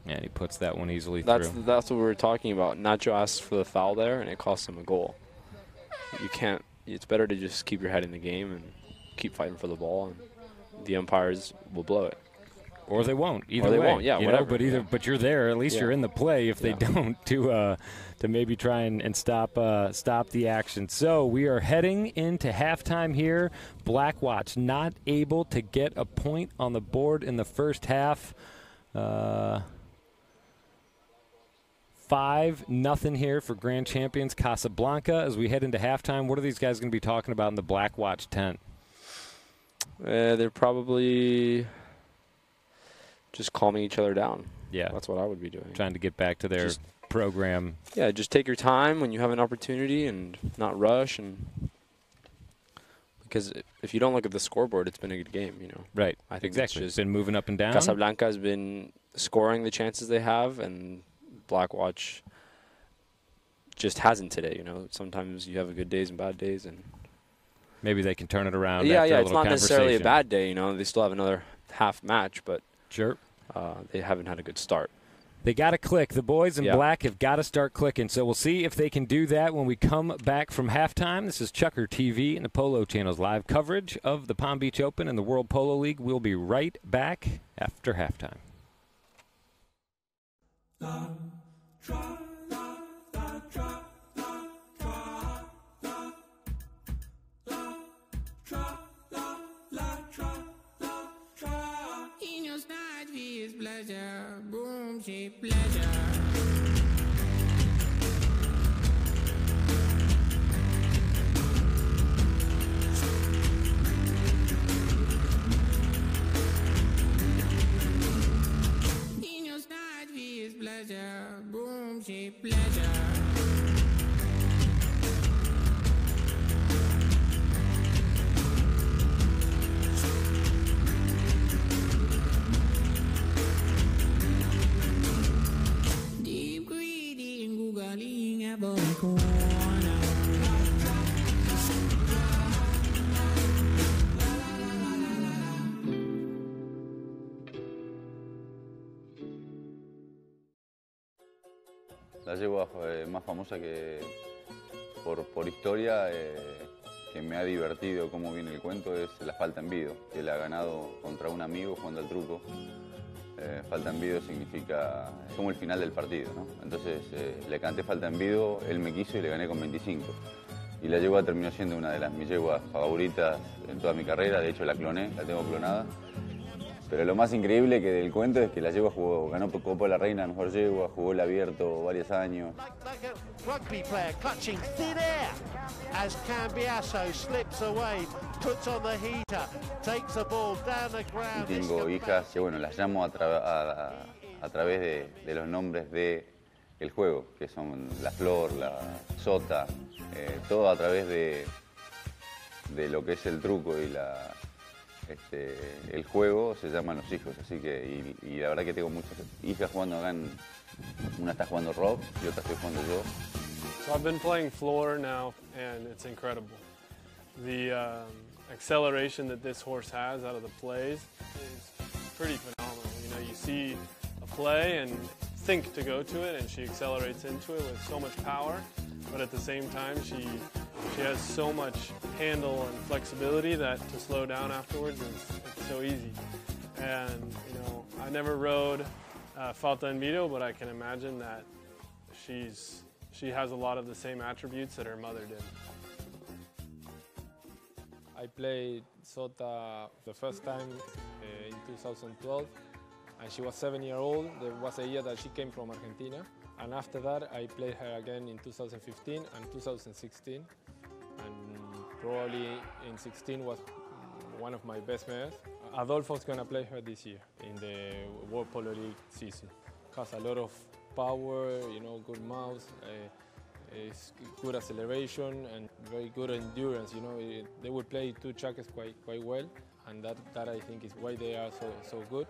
And he puts that one easily through. That's what we were talking about. Nacho asked for the foul there, and it cost him a goal. You can't. It's better to just keep your head in the game and keep fighting for the ball, and the umpires will blow it. Or they won't. Either or they way, won't. Yeah, whatever. But you're there. At least you're in the play. If they don't, to maybe try and stop the action. So we are heading into halftime here. Blackwatch not able to get a point on the board in the first half. 5-0 here for grand champions Casablanca. As we head into halftime, what are these guys going to be talking about in the Blackwatch tent? They're probably just calming each other down. Yeah. That's what I would be doing. Trying to get back to their program. Yeah, just take your time when you have an opportunity and not rush. And because if you don't look at the scoreboard, it's been a good game, you know. Right. I think exactly. It's been moving up and down. Casablanca has been scoring the chances they have, and Blackwatch just hasn't today, you know. Sometimes you have good days and bad days, and maybe they can turn it around. Yeah, after a it's not necessarily a conversation. bad day, you know. They still have another half match, but sure, they haven't had a good start. They got to click. The boys in black have got to start clicking. So we'll see if they can do that when we come back from halftime. This is ChukkerTV and the Polo Channel's live coverage of the Palm Beach Open and the World Polo League. We'll be right back after halftime. Pleasure, boom, she pleasure. Niños night is pleasure, boom, she pleasure. La yegua más famosa que por historia, que me ha divertido cómo viene el cuento, es la falta en vido, que él ha ganado contra un amigo jugando al truco. Falta en vido significa como el final del partido, ¿no? Entonces le canté falta en vido, él me quiso y le gané con 25. Y la yegua terminó siendo una de mis yeguas favoritas en toda mi carrera, de hecho la cloné, la tengo clonada. Pero lo más increíble que del cuento es que la yegua ganó Copa de la Reina, mejor yegua, jugó el abierto varios años. Rugby player clutching thin air as Cambiasso slips away, puts on the heater, takes the ball down the ground. Y tengo hijas que bueno, las llamo a través de los nombres del juego, que son la Flor, la Sota, todo a través de lo que es el truco y el juego se llaman los hijos, así que y la verdad que tengo muchas hijas jugando acá, una está jugando Rob y otra estoy jugando yo. So I've been playing floor now and it's incredible. The acceleration that this horse has out of the plays is pretty phenomenal. You know, you see a play and think to go to it and she accelerates into it with so much power, but at the same time she has so much handle and flexibility that to slow down afterwards it's so easy. And you know, I never rode Falta en Vido, but I can imagine that she has a lot of the same attributes that her mother did. I played Sota the first time in 2012, and she was 7 years old. There was a year that she came from Argentina, and after that I played her again in 2015 and 2016. And probably in 16 was one of my best mares. Adolfo's gonna play her this year in the World Polo League season. Has a lot of power, you know, good mouth, It's good acceleration and very good endurance. You know, they will play two chuckers quite well, and that I think is why they are so good.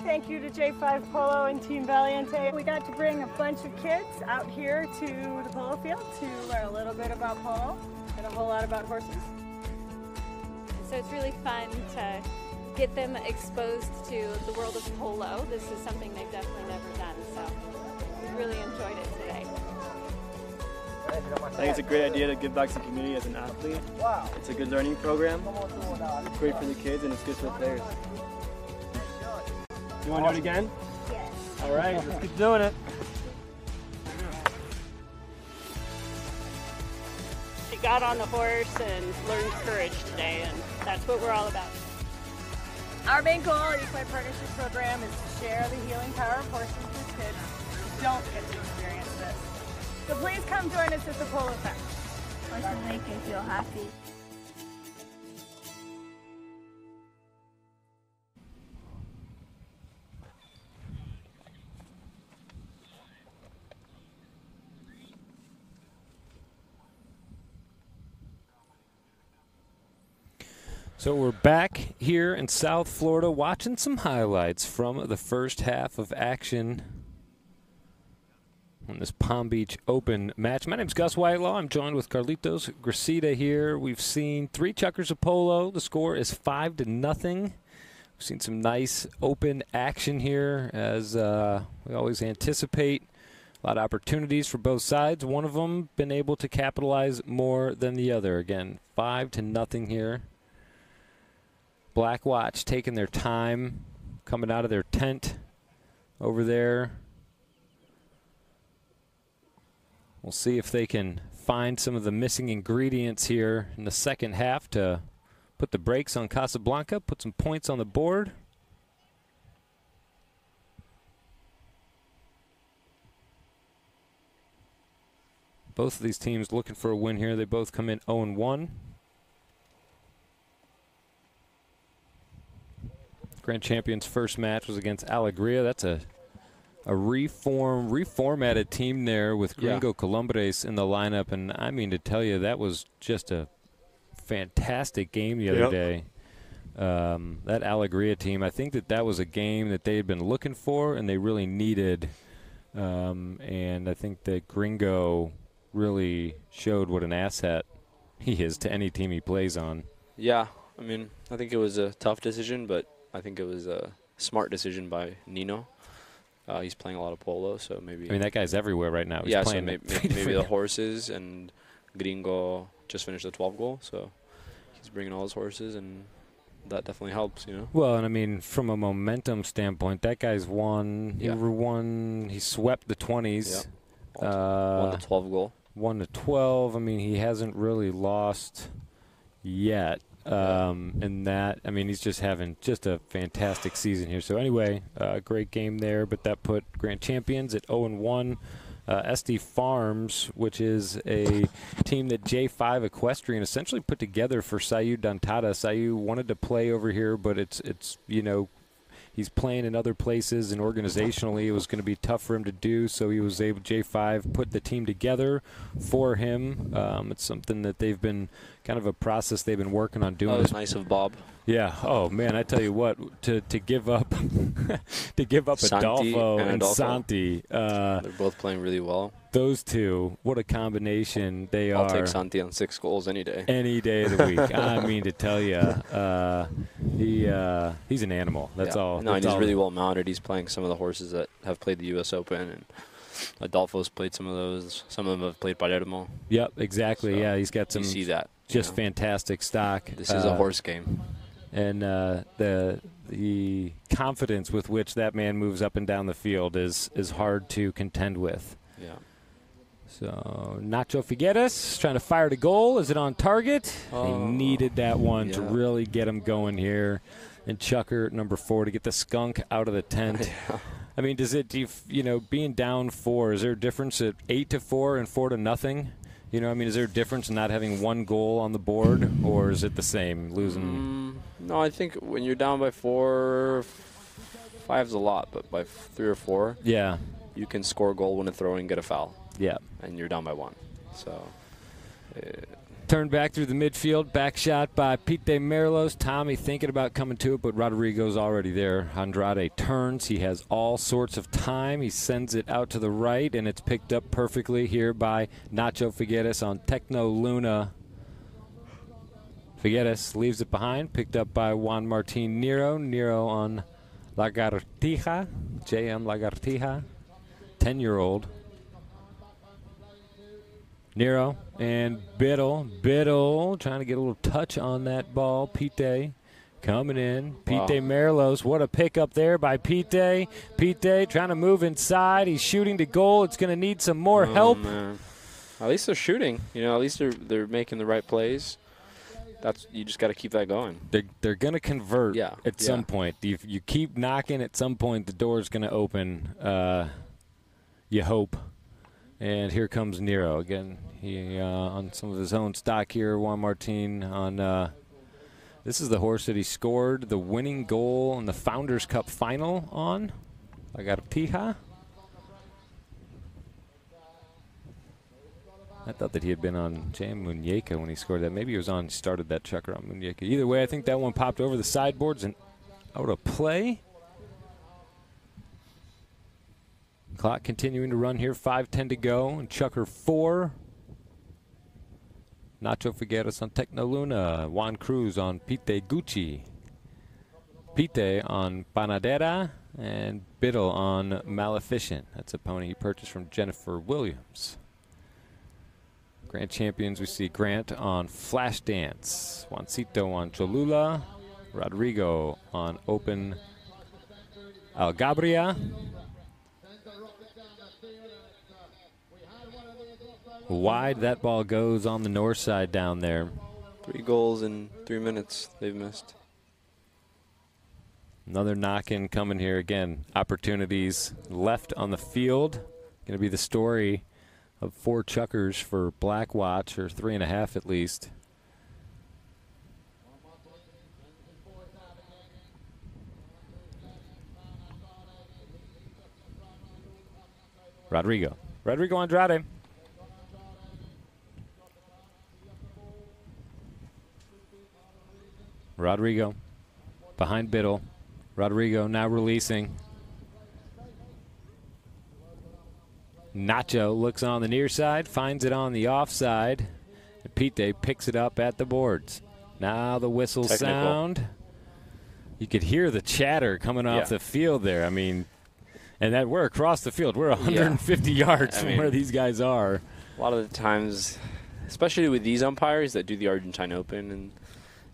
Thank you to J5 Polo and Team Valiente. We got to bring a bunch of kids out here to the polo field to learn a little bit about polo and a whole lot about horses. So it's really fun to get them exposed to the world of polo. This is something they've definitely never done, so we really enjoyed it today. I think it's a great idea to give back to the community as an athlete. It's a good learning program. It's great for the kids and it's good for the players. You want to do it again? Yes. All right, let's keep doing it. She got on the horse and learned courage today, and that's what we're all about. Our main goal of the Equine Partnership Program is to share the healing power of horses with kids who don't get to experience this. So please come join us at the Polo Fest. Horses make me feel happy. So we're back here in South Florida watching some highlights from the first half of action on this Palm Beach Open match. My name's Gus Whitelaw. I'm joined with Carlitos Gracida here. We've seen 3 chukkers of polo. The score is 5-0. We've seen some nice open action here, as we always anticipate. A lot of opportunities for both sides. One of them been able to capitalize more than the other. Again, 5-0 here. Black Watch taking their time, coming out of their tent over there. We'll see if they can find some of the missing ingredients here in the second half to put the brakes on Casablanca, put some points on the board. Both of these teams looking for a win here. They both come in 0-1. Grand Champion's first match was against Alegria. That's a reformatted team there with Gringo Columbres in the lineup. And I mean to tell you, that was just a fantastic game the other day. That Alegria team, I think that was a game that they had been looking for and they really needed. And I think that Gringo really showed what an asset he is to any team he plays on. Yeah, I mean, I think it was a tough decision, but I think it was a smart decision by Nino. He's playing a lot of polo, so maybe... I mean, that guy's everywhere right now. He's playing so maybe the horses, and Gringo just finished the 12 goal, so he's bringing all his horses, and that definitely helps, you know? Well, and I mean, from a momentum standpoint, that guy's won. He swept the 20s. Won the 12 goal. Won the 12. I mean, he hasn't really lost yet. And that, I mean, he's just having just a fantastic season here. So anyway, great game there, but that put Grand Champions at 0-1. SD Farms, which is a team that J5 Equestrian essentially put together for Sayu Dantada. Sayu wanted to play over here, but it's you know, he's playing in other places, and organizationally it was going to be tough for him to do, so he was able, J5 put the team together for him. It's something that they've been, kind of a process they've been working on doing. That was nice of Bob. Yeah. Oh man, I tell you what, to give up to give up Adolfo and Santi. They're both playing really well. Those two, what a combination they are. I'll take Santi on 6 goals any day. Any day of the week. I mean to tell you, he's an animal. That's all. No, and he's really well mounted. He's playing some of the horses that have played the U.S. Open, and Adolfo's played some of those. Some of them have played Palermo. Yep, exactly. So yeah, he's got some. You see that. Just fantastic stock. This is a horse game. And the confidence with which that man moves up and down the field is hard to contend with. Yeah. So Nacho Figueres trying to fire to goal. Is it on target? He needed that one to really get him going here. And Chucker, number 4, to get the skunk out of the tent. I mean, does it, being down 4, is there a difference at 8-4 and 4-0? Is there a difference in not having one goal on the board, or is it the same, losing? No, I think when you're down by 4, 5's a lot, but by 3 or 4, yeah, you can score a goal, win a throw, and get a foul. Yeah. And you're down by 1. So. Turned back through the midfield, back shot by Pete Merlos. Tommy thinking about coming to it, but Rodrigo's already there. Andrade turns. He has all sorts of time. He sends it out to the right, and it's picked up perfectly here by Nacho Figueres on Tecno Luna. Figueres leaves it behind, picked up by Juan Martin Nero. Nero on Lagartija, JM Lagartija, 10-year-old. Nero and Biddle trying to get a little touch on that ball. Pite coming in. Pite Merlos, what a pickup there by Pite. Pite trying to move inside. He's shooting to goal. It's going to need some more help. Man. At least they're shooting. At least they're making the right plays. You just got to keep that going. They're going to convert at some point. You keep knocking, at some point the door's going to open. You hope. And here comes Nero again. He on some of his own stock here. Juan Martin on. This is the horse that he scored the winning goal in the Founders Cup final on. Lagartija. I thought that he had been on Jam Muñeca when he scored that. Maybe he was on. Started that chucker on Muñeca. Either way, I think that one popped over the sideboards and out of play. Clock continuing to run here, 5:10 to go, and Chucker 4. Nacho Figueres on Tecno Luna, Juan Cruz on Pite Gucci, Pite on Panadera, and Biddle on Maleficent. That's a pony he purchased from Jennifer Williams. Grand Champions, we see Grant on Flashdance, Juancito on Cholula, Rodrigo on Open Algabria. Wide that ball goes on the north side down there. 3 goals in 3 minutes they've missed. Another knock-in coming here again. Opportunities left on the field. Going to be the story of 4 chuckers for Black Watch, or 3.5 at least. Rodrigo Andrade. Rodrigo behind Biddle. Rodrigo now releasing. Nacho looks on the near side, finds it on the offside. And Pite picks it up at the boards. Now the whistle sound. You could hear the chatter coming off the field there. I mean, and that we're across the field. We're 150 yards from where these guys are. A lot of the times, especially with these umpires that do the Argentine Open, and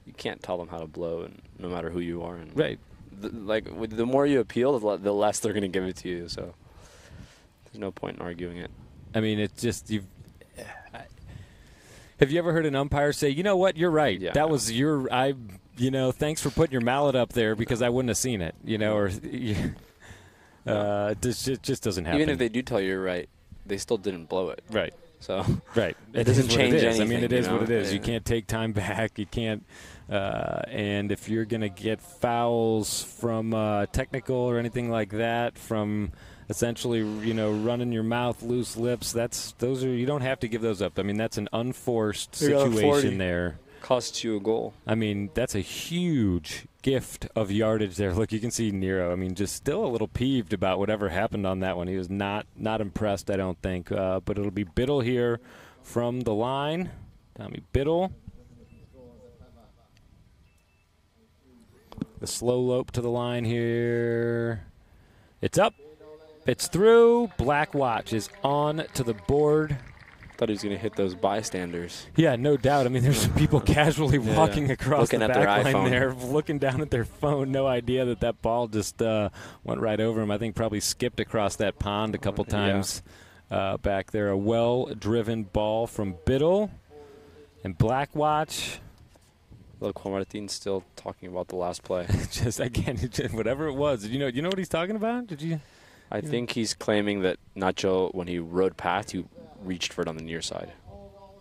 you can't tell them how to blow, and no matter who you are. And right. The more you appeal, the less they're going to give it to you. So there's no point in arguing it. I mean, it's just have you ever heard an umpire say, "You know what? You're right. Yeah. That was thanks for putting your mallet up there because I wouldn't have seen it." Or it just doesn't happen. Even if they do tell you you're right, they still didn't blow it. Right. So right. It doesn't change anything. I mean, it is what it is. Yeah. You can't take time back. You can't. And if you're going to get fouls from technical or anything like that, from essentially, running your mouth, loose lips, you don't have to give those up. I mean, that's an unforced situation there. Costs you a goal. I mean, that's a huge gift of yardage there. Look, you can see Nero. I mean, just still a little peeved about whatever happened on that one. He was not impressed, I don't think. But it'll be Biddle here from the line. Tommy Biddle. The slow lope to the line here. It's up. It's through. Black Watch is on to the board. Thought he was going to hit those bystanders. Yeah, no doubt. I mean, there's some people casually walking across looking the at back their line iPhone. there, looking down at their phone. No idea that that ball just went right over him. I think probably skipped across that pond a couple times back there. A well-driven ball from Biddle and Black Watch. Look, Juan Martin's still talking about the last play. Just again, whatever it was. You know what he's talking about? Did you? I think he's claiming that Nacho, when he rode past, he reached for it on the near side.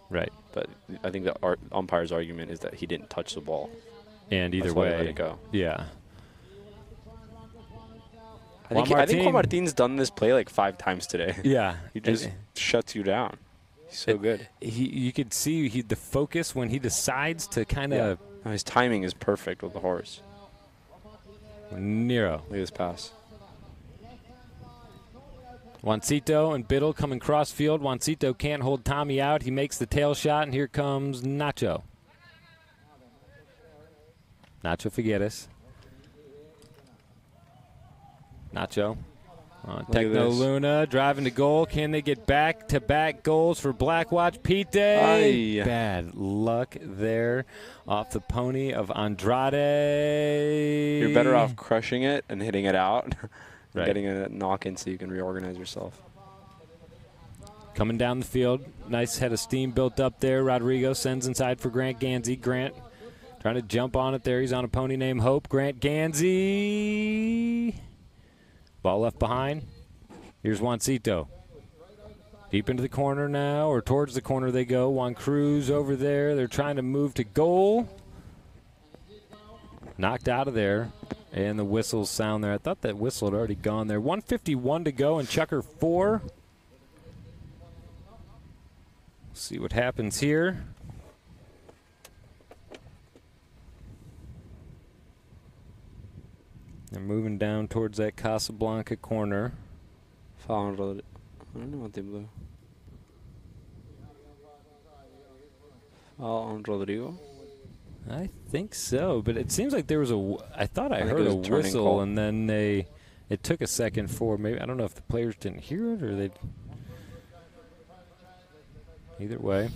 Right. But I think the umpire's argument is that he didn't touch the ball. And either That's why way, they let it go. Yeah. I think Juan Martin's done this play like 5 times today. Yeah. He just shuts you down. He's so good. You could see the focus when he decides to kind of. Yeah. His timing is perfect with the horse. Nero. Look at this pass. Juancito and Biddle coming cross field. Juancito can't hold Tommy out. He makes the tail shot, and here comes Nacho. Nacho Figueres. Nacho. Techno Luna driving to goal. Can they get back-to-back goals for Black Watch? Pete Day. Bad luck there off the pony of Andrade. You're better off crushing it and hitting it out. Right. Getting a knock in so you can reorganize yourself. Coming down the field. Nice head of steam built up there. Rodrigo sends inside for Grant Gansey. Grant trying to jump on it there. He's on a pony named Hope. Grant Gansey. Ball left behind. Here's Juancito. Deep into the corner now, or towards the corner they go. Juan Cruz over there. They're trying to move to goal. Knocked out of there. And the whistles sound there. I thought that whistle had already gone there. 1:51 to go in Chukker 4. See what happens here. They're moving down towards that Casablanca corner. Foul on Rodrigo. I don't know what they blew. Foul on Rodrigo? I think so, but it seems like there was I thought I heard a was a turning whistle, call. and then it took a second for maybe, I don't know if the players didn't hear it or they. Either way.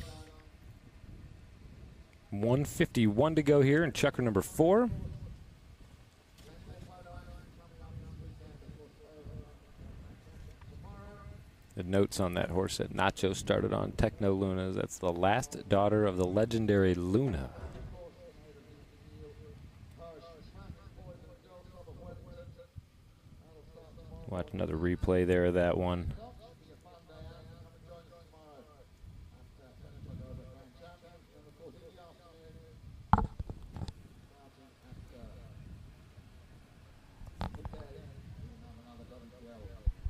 1:51 to go here in Chukker number 4. The notes on that horse that Nacho started on Techno Luna. That's the last daughter of the legendary Luna. Watch another replay there of that one.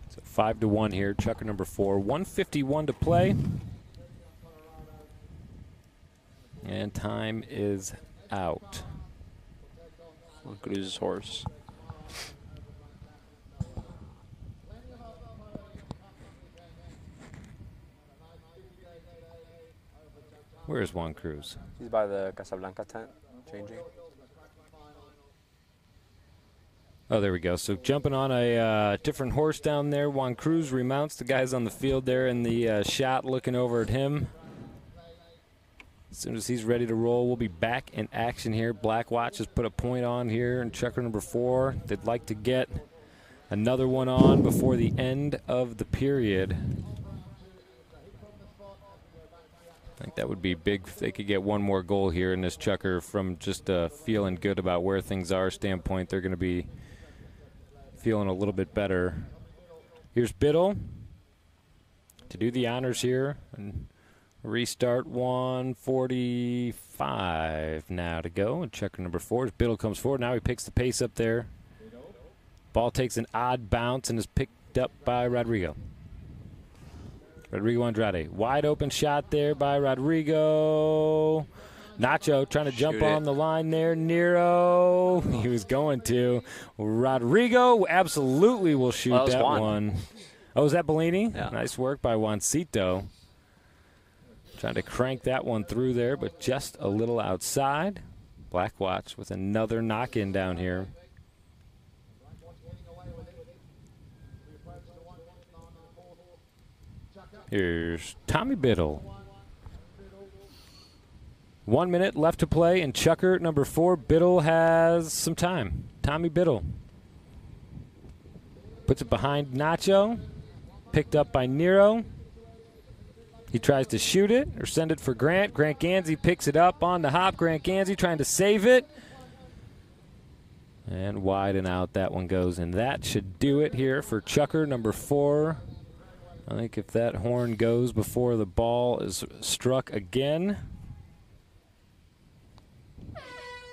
So 5-1 here. Chukker number 4. 1:51 to play. And time is out. Juan Cruz's horse. Where's Juan Cruz? He's by the Casablanca tent, changing. Oh, there we go. So jumping on a different horse down there. Juan Cruz remounts. The guys on the field there in the shot looking over at him. As soon as he's ready to roll, we'll be back in action here. Black Watch has put a point on here in Chukker number 4. They'd like to get another one on before the end of the period. I think that would be big if they could get one more goal here in this Chukker from just feeling good about where things are standpoint. They're going to be feeling a little bit better. Here's Biddle to do the honors here. And restart 1:45 now to go. And Chukker number 4 as Biddle comes forward. Now he picks the pace up there. Ball takes an odd bounce and is picked up by Rodrigo. Rodrigo Andrade. Wide open shot there by Rodrigo. Nacho trying to jump on the line there. Nero. He was going to. Rodrigo absolutely will shoot that one. Oh, was that Bellini? Yeah. Nice work by Juancito. Trying to crank that one through there, but just a little outside. Black Watch with another knock-in down here. Here's Tommy Biddle. 1 minute left to play in Chukker number 4. Biddle has some time. Tommy Biddle puts it behind Nacho. Picked up by Nero. He tries to shoot it or send it for Grant. Grant Gansey picks it up on the hop. Grant Gansey trying to save it. And wide and out that one goes. And that should do it here for Chukker number 4. I think if that horn goes before the ball is struck again,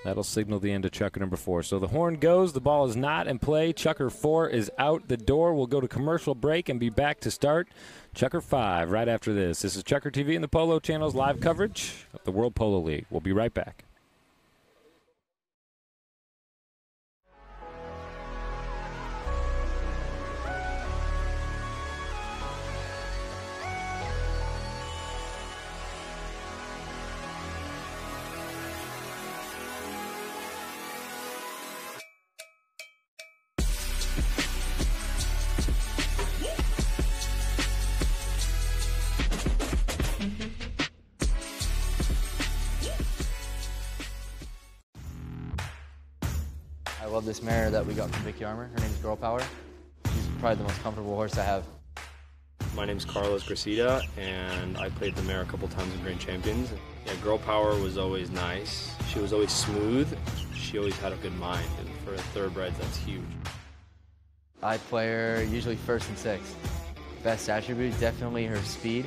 that'll signal the end of Chukker number 4. So the horn goes, the ball is not in play. Chukker 4 is out the door. We'll go to commercial break and be back to start Chukker 5 right after this. This is ChukkerTV and the Polo Channel's live coverage of the World Polo League. We'll be right back. I love this mare that we got from Vicky Armour. Her name's Girl Power. She's probably the most comfortable horse I have. My name's Carlos Gracida, and I played the mare a couple times in Grand Champions. Yeah, Girl Power was always nice. She was always smooth. She always had a good mind, and for a thoroughbred, that's huge. I play her usually first and sixth. Best attribute, definitely her speed.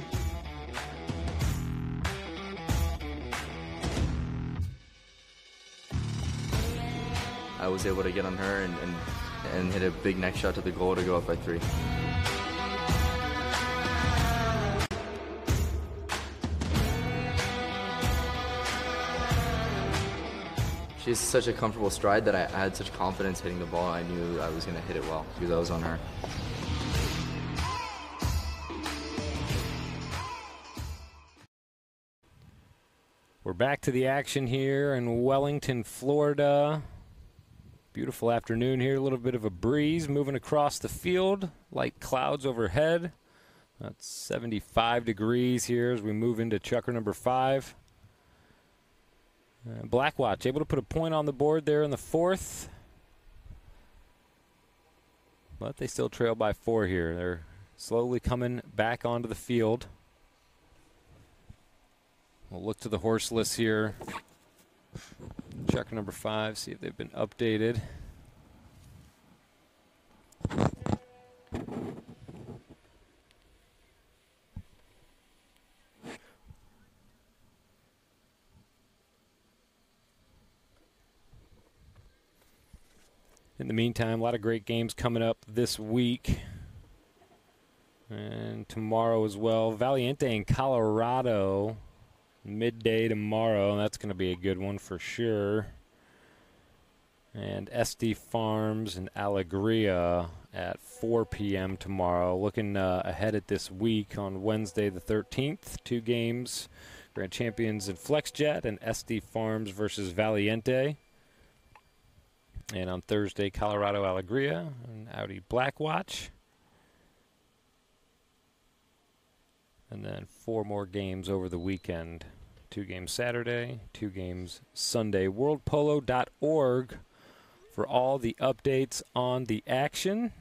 I was able to get on her and hit a big neck shot to the goal to go up by 3. She has such a comfortable stride that I had such confidence hitting the ball. I knew I was going to hit it well because I was on her. We're back to the action here in Wellington, Florida. Beautiful afternoon here, a little bit of a breeze moving across the field, light clouds overhead. That's 75 degrees here as we move into Chukker number 5. Blackwatch able to put a point on the board there in the 4th. But they still trail by 4 here. They're slowly coming back onto the field. We'll look to the horse list here. Chukker number 5, see if they've been updated. In the meantime, a lot of great games coming up this week and tomorrow as well. Valiente in Colorado midday tomorrow, and that's going to be a good one for sure. And SD Farms and Alegria at 4 p.m. tomorrow. Looking ahead at this week on Wednesday the 13th, 2 games. Grand Champions in FlexJet and SD Farms versus Valiente. And on Thursday, Colorado Alegria and Audi Blackwatch. And then 4 more games over the weekend. 2 games Saturday, 2 games Sunday. WorldPolo.org for all the updates on the action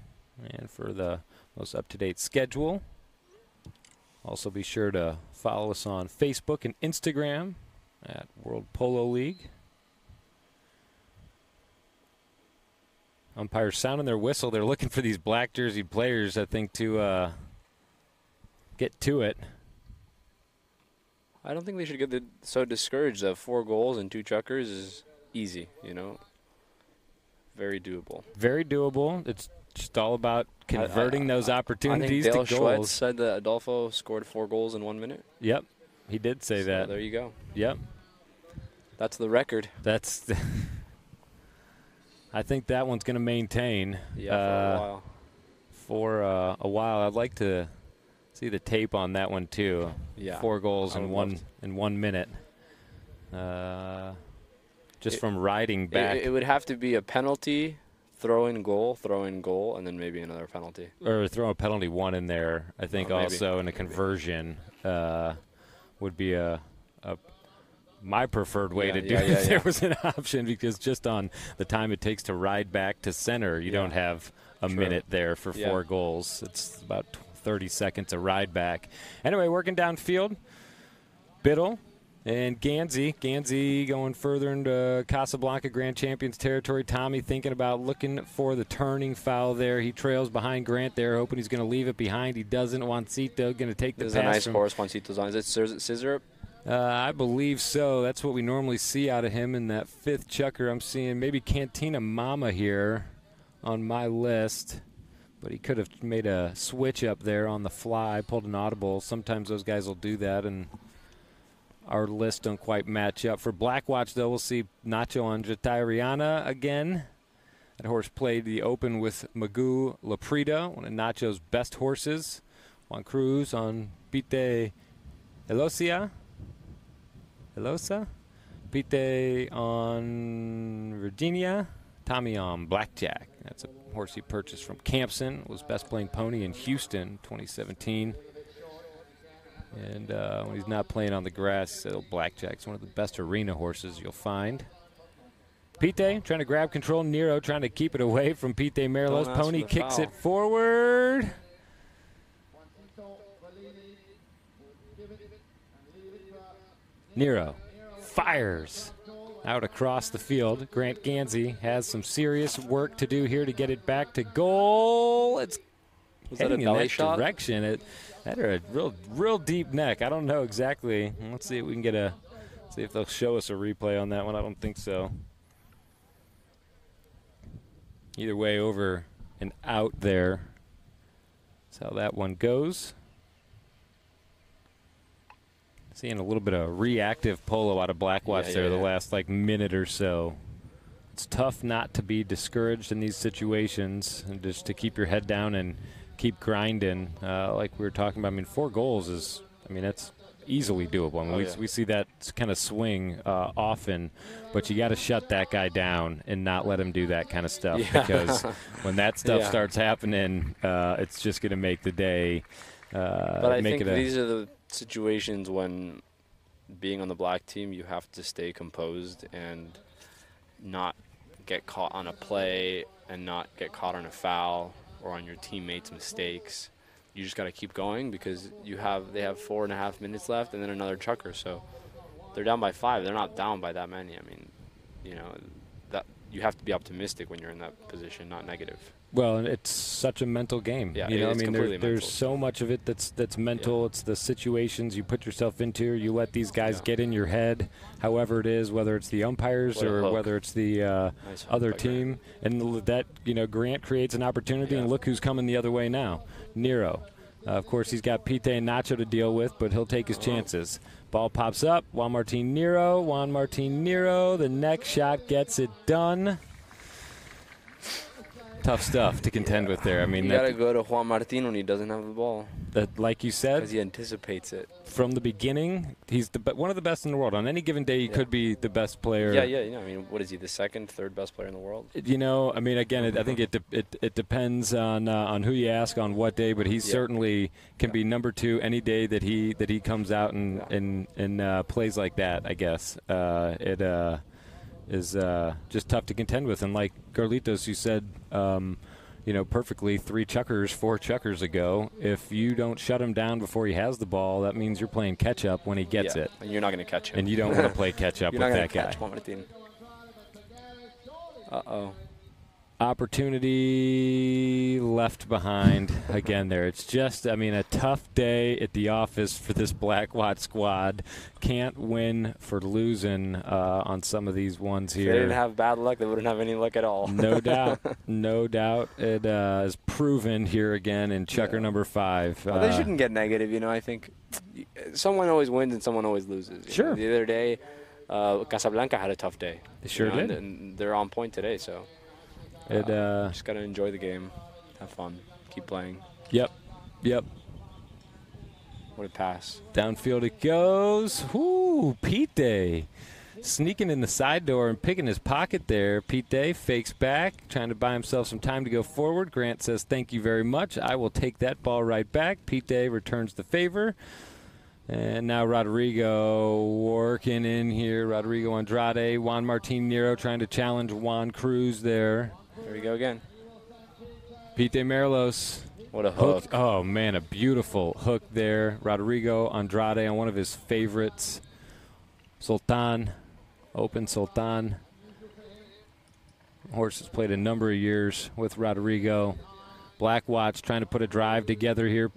and for the most up-to-date schedule. Also be sure to follow us on Facebook and Instagram at World Polo League. Umpires sounding their whistle. They're looking for these black jersey players, I think, to get to it. I don't think they should get so discouraged. 4 goals and 2 chukkers is easy, you know. Very doable. Very doable. It's just all about converting those opportunities to goals. I think Dale Schwetz said that Adolfo scored 4 goals in 1 minute. Yep, he did say that. There you go. Yep. That's the record. That's I think that one's going to maintain. Yeah, for a while. For a while. I'd like to see the tape on that one too. Yeah. 4 goals in 1 minute. Just from riding back. It would have to be a penalty, throw in goal, and then maybe another penalty. Or throw a penalty one in there. I think also in a conversion would be my preferred way to do it if there was an option, because just on the time it takes to ride back to center, you don't have a minute there for 4 goals. It's about 30 seconds to ride back. Anyway, working downfield, Biddle and Gansey. Gansey going further into Casablanca Grand Champions territory. Tommy thinking about looking for the turning foul there. He trails behind Grant there, hoping he's going to leave it behind. He doesn't. Juancito going to take the pass. This is a nice horse Juancito's on. Is it Scissor? I believe so. That's what we normally see out of him in that 5th chukker. I'm seeing maybe Cantina Mama here on my list, but he could have made a switch up there on the fly, pulled an audible. Sometimes those guys will do that, and our lists don't quite match up. For Black Watch, though, we'll see Nacho on Jatairiana again. That horse played the Open with Magoo Laprida, one of Nacho's best horses. Juan Cruz on Pite Elosa. Pite on Virginia. Tommy on Blackjack. That's a horse he purchased from Campson. Was best playing pony in Houston 2017. And when he's not playing on the grass, Blackjack's one of the best arena horses you'll find. Pite trying to grab control. Nero trying to keep it away from Pite Merlos. Pony kicks it forward. Nero fires out across the field. Grant Gansey has some serious work to do here to get it back to goal. It's heading in that direction. It had a real deep neck. I don't know exactly. Let's see if we can see if they'll show us a replay on that one. I don't think so. Either way, over and out there. That's how that one goes. Seeing a little bit of reactive Polo out of Black Watch the last minute or so. It's tough not to be discouraged in these situations and just to keep your head down and keep grinding. Like we were talking about, 4 goals is, that's easily doable. We see that kind of swing often, but you got to shut that guy down and not let him do that kind of stuff because when that stuff starts happening, it's just going to make the day. But I think these are the situations when being on the black team, you have to stay composed and not get caught on a play and not get caught on a foul or on your teammates' mistakes. You just got to keep going because they have 4.5 minutes left and then another chukker. So they're down by 5. They're not down by that many. That you have to be optimistic when you're in that position, not negative. Well, it's such a mental game. Yeah, there's so much of it that's mental. Yeah. It's the situations you put yourself into. You let these guys get in your head, however it is, whether it's the umpires or whether it's the other team. And that, Grant creates an opportunity, and look who's coming the other way now. Nero. Of course, he's got Pite and Nacho to deal with, but he'll take his chances. Ball pops up. Juan Martin Nero. The next shot gets it done. Tough stuff to contend with there. You got to go to Juan Martin when he doesn't have the ball. That, like you said, because he anticipates it from the beginning. He's one of the best in the world. On any given day, he could be the best player. Yeah. What is he? The 2nd, 3rd best player in the world? Again, I think it depends on who you ask on what day, but he certainly can be number 2 any day that he comes out and plays like that. I guess it is just tough to contend with. And like Carlitos, you said, perfectly 4 chukkers ago, if you don't shut him down before he has the ball, that means you're playing catch-up when he gets it. And you're not going to catch him. And you don't want to play catch-up with that guy. Uh-oh. Opportunity left behind again there. It's just, a tough day at the office for this Black Watch squad. Can't win for losing on some of these ones here. If they didn't have bad luck, they wouldn't have any luck at all. No doubt. It is proven here again in chukker number 5. Well, they shouldn't get negative, I think someone always wins and someone always loses. Sure. The other day, Casablanca had a tough day. They sure did. And they're on point today, so. Just got to enjoy the game, have fun, keep playing. Yep. What a pass. Downfield it goes. Ooh, Pite sneaking in the side door and picking his pocket there. Pete Day fakes back, trying to buy himself some time to go forward. Grant says, thank you very much. I will take that ball right back. Pete Day returns the favor. And now Rodrigo working in here. Rodrigo Andrade, Juan Martin Nero trying to challenge Juan Cruz there. There we go again. Pete Day Merlos. What a hook. Oh, man, a beautiful hook there. Rodrigo Andrade on one of his favorites. Sultan. Open Sultan. Horse has played a number of years with Rodrigo. Black Watch trying to put a drive together here.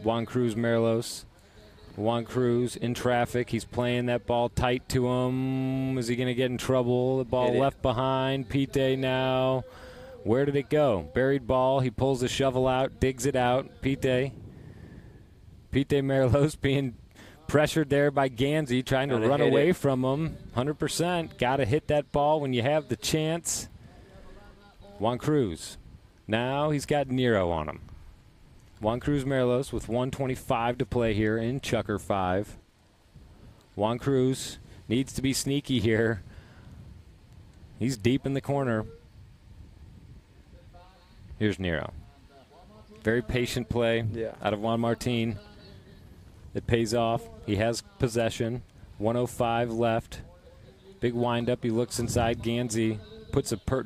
Juan Cruz Merlos. Juan Cruz in traffic. He's playing that ball tight to him. Is he going to get in trouble? The ball left behind. Pete Day now. Where did it go? Buried ball. He pulls the shovel out, digs it out. Pete Day. Pete Day Merlos being pressured there by Gansey, trying to run away from him. 100%. Got to hit that ball when you have the chance. Juan Cruz. Now he's got Nero on him. Juan Cruz Merlos with 1:25 to play here in Chukker 5. Juan Cruz needs to be sneaky here. He's deep in the corner. Here's Nero. Very patient play out of Juan Martin. It pays off. He has possession. 1:05 left. Big windup. He looks inside. Gansey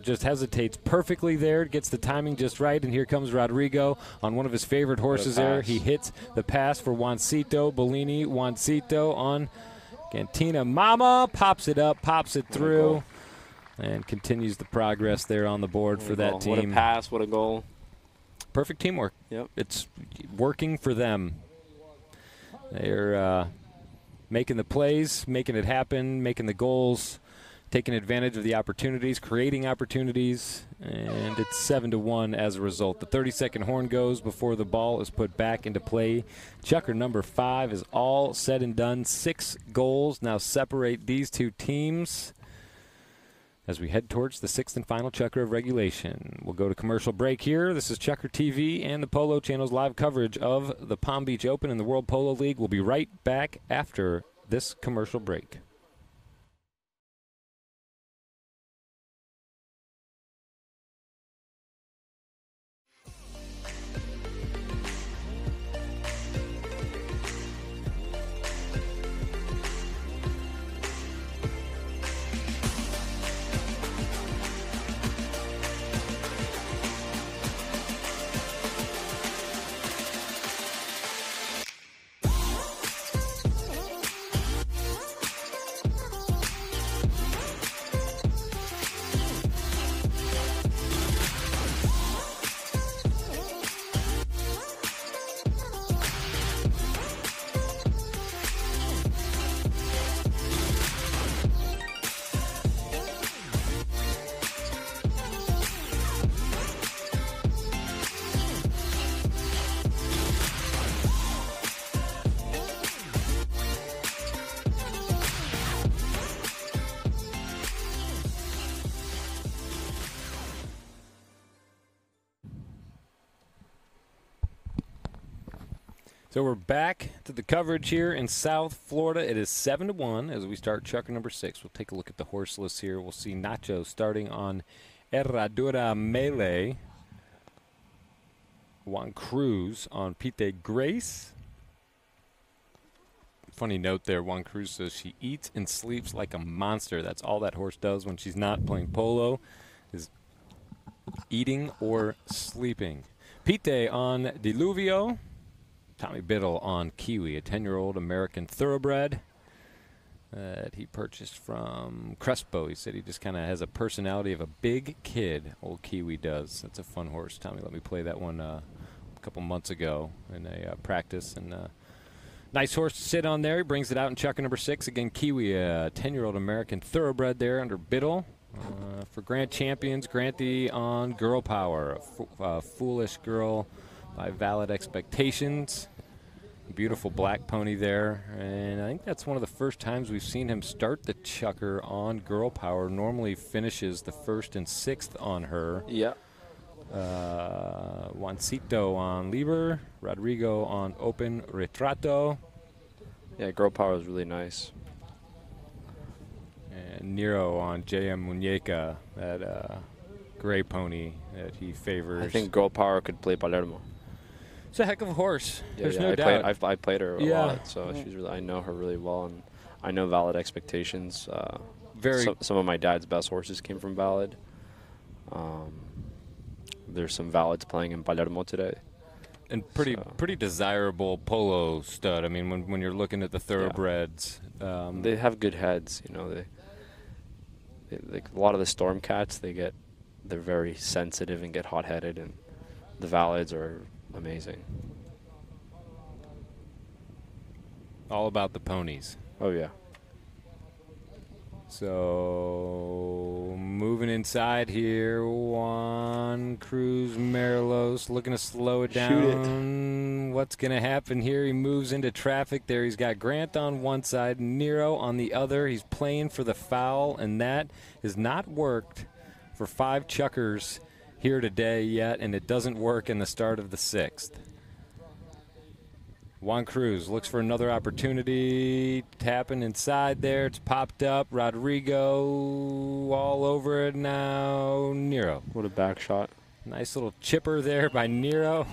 just hesitates perfectly there. Gets the timing just right. And here comes Rodrigo on one of his favorite horses there. He hits the pass for Juancito. Bellini. Juancito on Cantina Mama. Pops it up. Pops it through. And continues the progress there on the board for that team. What a pass. What a goal. Perfect teamwork. Yep. It's working for them. They're making the plays, making it happen, making the goals, taking advantage of the opportunities, creating opportunities, and it's 7-1 as a result. The 30-second horn goes before the ball is put back into play. Chukker number 5 is all said and done. 6 goals now separate these two teams as we head towards the 6th and final Chukker of regulation. We'll go to commercial break here. This is ChukkerTV and the Polo Channel's live coverage of the Palm Beach Open and the World Polo League. We'll be right back after this commercial break. So we're back to the coverage here in South Florida. It is 7-1 as we start Chukker number 6. We'll take a look at the horse list here. We'll see Nacho starting on Herradura Melee. Juan Cruz on Pite Grace. Funny note there, Juan Cruz says she eats and sleeps like a monster. That's all that horse does when she's not playing polo, is eating or sleeping. Pite on Diluvio. Tommy Biddle on Kiwi, a 10-year-old American thoroughbred that he purchased from Crespo. He said he just kind of has a personality of a big kid, old Kiwi does. That's a fun horse. Tommy let me play that one a couple months ago in a practice. And nice horse to sit on there. He brings it out in Chukker number 6. Again, Kiwi, a 10-year-old American thoroughbred there under Biddle. For Grand Champions, Granty on Girl Power, a foolish girl by Valid Expectations. Beautiful black pony there. And I think that's one of the first times we've seen him start the Chukker on Girl Power. Normally finishes the 1st and 6th on her. Yeah. Juancito on Liber. Rodrigo on Open Retrato. Yeah, Girl Power is really nice. And Nero on J.M. Muñeca, that gray pony that he favors. I think Girl Power could play Palermo. It's a heck of a horse. Yeah, There's yeah, no doubt. I played her a Yeah. lot, so she's really, I know her really well, and I know Valid Expectations. Very. Some of my dad's best horses came from Valid. There's some Valids playing in Palermo today. And pretty desirable Polo stud. I mean, when you're looking at the thoroughbreds, they have good heads. You know, they like a lot of the Storm Cats. They're very sensitive and get hot-headed, and the Valids are amazing. all about the ponies. Oh yeah. So moving inside here, Juan Cruz Marilos looking to slow it down. Shoot it. What's going to happen here? He moves into traffic there. He's got Grant on one side, Nero on the other. He's playing for the foul, and that has not worked for 5 chuckers here today yet, and it doesn't work in the start of the 6th. Juan Cruz looks for another opportunity, tapping inside there. It's popped up. Rodrigo all over it now. Nero. What a back shot. Nice little chipper there by Nero.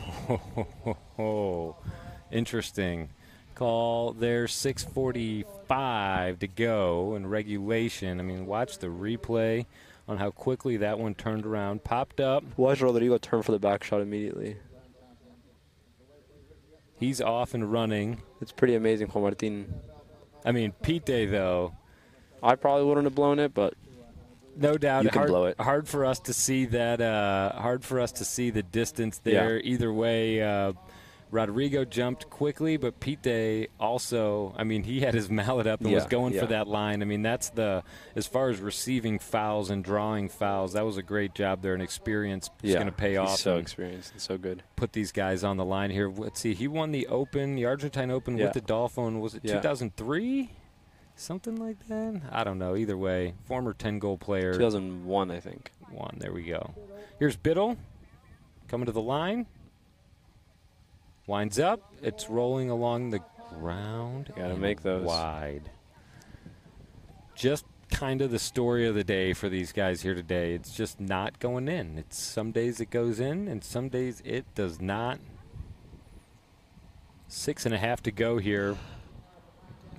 Interesting call there. 6:45 to go in regulation. I mean, watch the replay on how quickly that one turned around. Popped up. Watch Rodrigo turn for the back shot immediately. He's off and running. It's pretty amazing, Juan Martin. I mean, Pete, though. I probably wouldn't have blown it, but no doubt. You can blow it. Hard for us to see that. Hard for us to see the distance there. Yeah. Either way, Rodrigo jumped quickly, but Pete also. I mean, he had his mallet up and was going for that line. I mean, that's as far as receiving fouls and drawing fouls. That was a great job there, and experience is going to pay off. He's so experienced and so good. Put these guys on the line here. Let's see. He won the Open, the Argentine Open with the Dolphin. Was it 2003? Something like that? I don't know. Either way, former 10-goal player. 2001, I think. There we go. Here's Biddle coming to the line. Winds up. It's rolling along the ground. Got to make those. Wide. Just kind of the story of the day for these guys here today. It's just not going in. It's some days it goes in, and some days it does not. 6.5 to go here.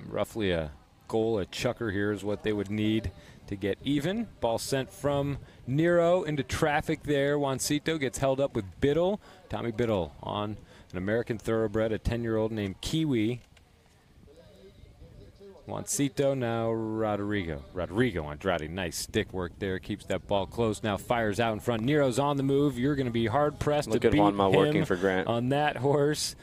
Roughly a goal, a chucker here is what they would need to get even. Ball sent from Nero into traffic there. Juancito gets held up with Biddle. Tommy Biddle on an American thoroughbred, a 10-year-old named Kiwi. Juancito, now Rodrigo. Rodrigo Andrade, nice stick work there. Keeps that ball close. Now fires out in front. Nero's on the move. You're going to be hard-pressed to beat him working for Grant on that horse.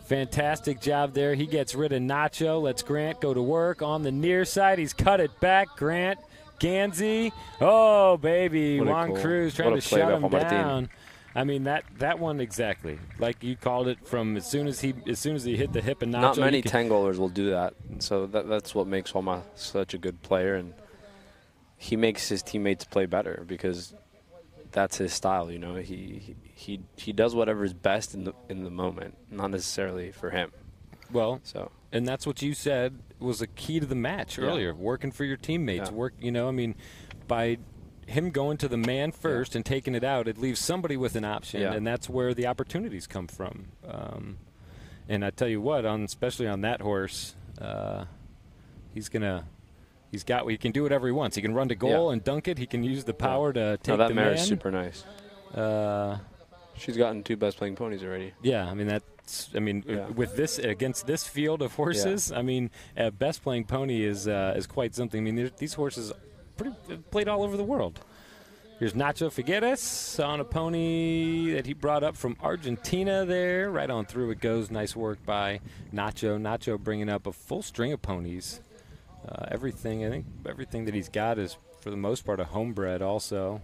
Fantastic job there. He gets rid of Nacho. Lets Grant go to work on the near side. He's cut it back. Grant, Ganzi. Oh, baby. Juan Cruz trying to shut him down. I mean, that one exactly. Like you called it from as soon as he hit the hip and Nacho. Not many 10-goalers will do that. So that's what makes Juanma such a good player. And he makes his teammates play better because that's his style, you know. He does whatever is best in the moment, not necessarily for him. Well, and that's what you said was a key to the match earlier. Working for your teammates, by him going to the man first and taking it out, it leaves somebody with an option, and that's where the opportunities come from. And I tell you what, especially on that horse, he can do whatever he wants. He can run to goal and dunk it. He can use the power to take the man. That mare is super nice. She's gotten 2 best playing ponies already. Yeah, I mean with this against this field of horses, I mean, a best playing pony is quite something. I mean, these horses played all over the world. Here's Nacho Figueres on a pony that he brought up from Argentina there. Right on through it goes. Nice work by Nacho. Nacho bringing up a full string of ponies. I think everything that he's got is, for the most part, a homebred also.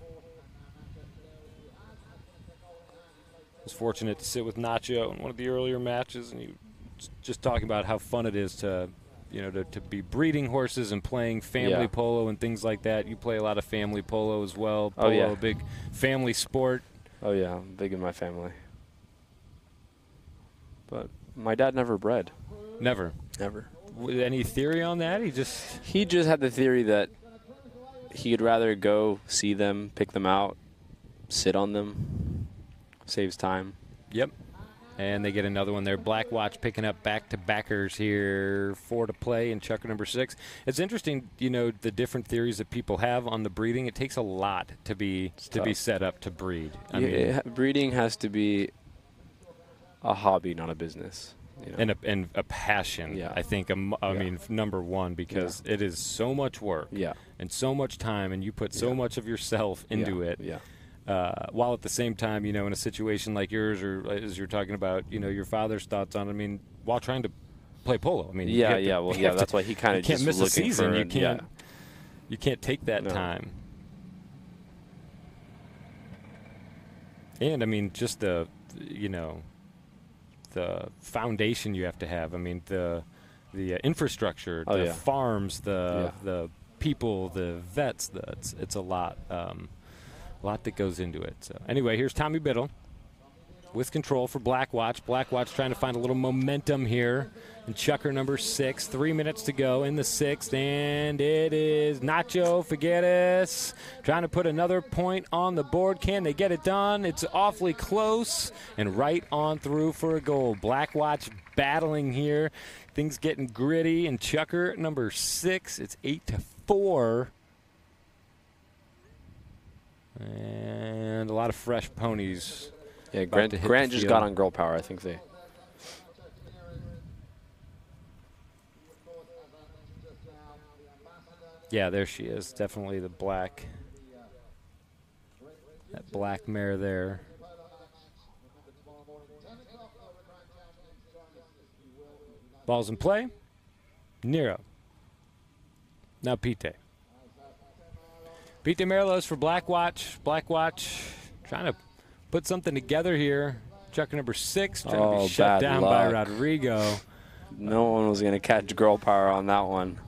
I was fortunate to sit with Nacho in one of the earlier matches, and he was just talking about how fun it is to be breeding horses and playing family polo and things like that. You play a lot of family polo as well. Polo, a big family sport. Oh, yeah, I'm big in my family. But my dad never bred. Never? Never. Any theory on that? He just had the theory that he'd rather go see them, pick them out, sit on them, saves time. Yep. And they get another one there. Black Watch picking up back-to-backers here, 4 to play in chucker number 6. It's interesting, you know, the different theories that people have on the breeding. It takes a lot to be set up to breed. I mean, breeding has to be a hobby, not a business. You know? And a passion, I think, I mean, number one, because it is so much work and so much time, and you put so much of yourself into it. While at the same time, you know, in a situation like yours, or as you're talking about, you know, your father's thoughts on, I mean, while trying to play polo. I mean, that's why he kind of just can't miss a season. For, you can't take that time. And I mean, just the, you know, the foundation you have to have. I mean, the infrastructure, the farms, the people, the vets. It's a lot. Lot that goes into it. So anyway, here's Tommy Biddle with control for Black Watch. Black Watch trying to find a little momentum here in chucker number 6. 3 minutes to go in the 6th, and it is Nacho Figueres trying to put another point on the board. Can they get it done? It's awfully close and right on through for a goal. Black Watch battling here. Things getting gritty in chucker number 6. It's 8-4. And a lot of fresh ponies. Yeah, Grant just got on Girl Power, I think they. Yeah, there she is. Definitely the black. That black mare there. Ball's in play. Nero. Now Pete. Pete Merlos for Black Watch. Black Watch trying to put something together here. Chucker number 6 trying to be shut down by Rodrigo. No one was going to catch Girl Power on that one.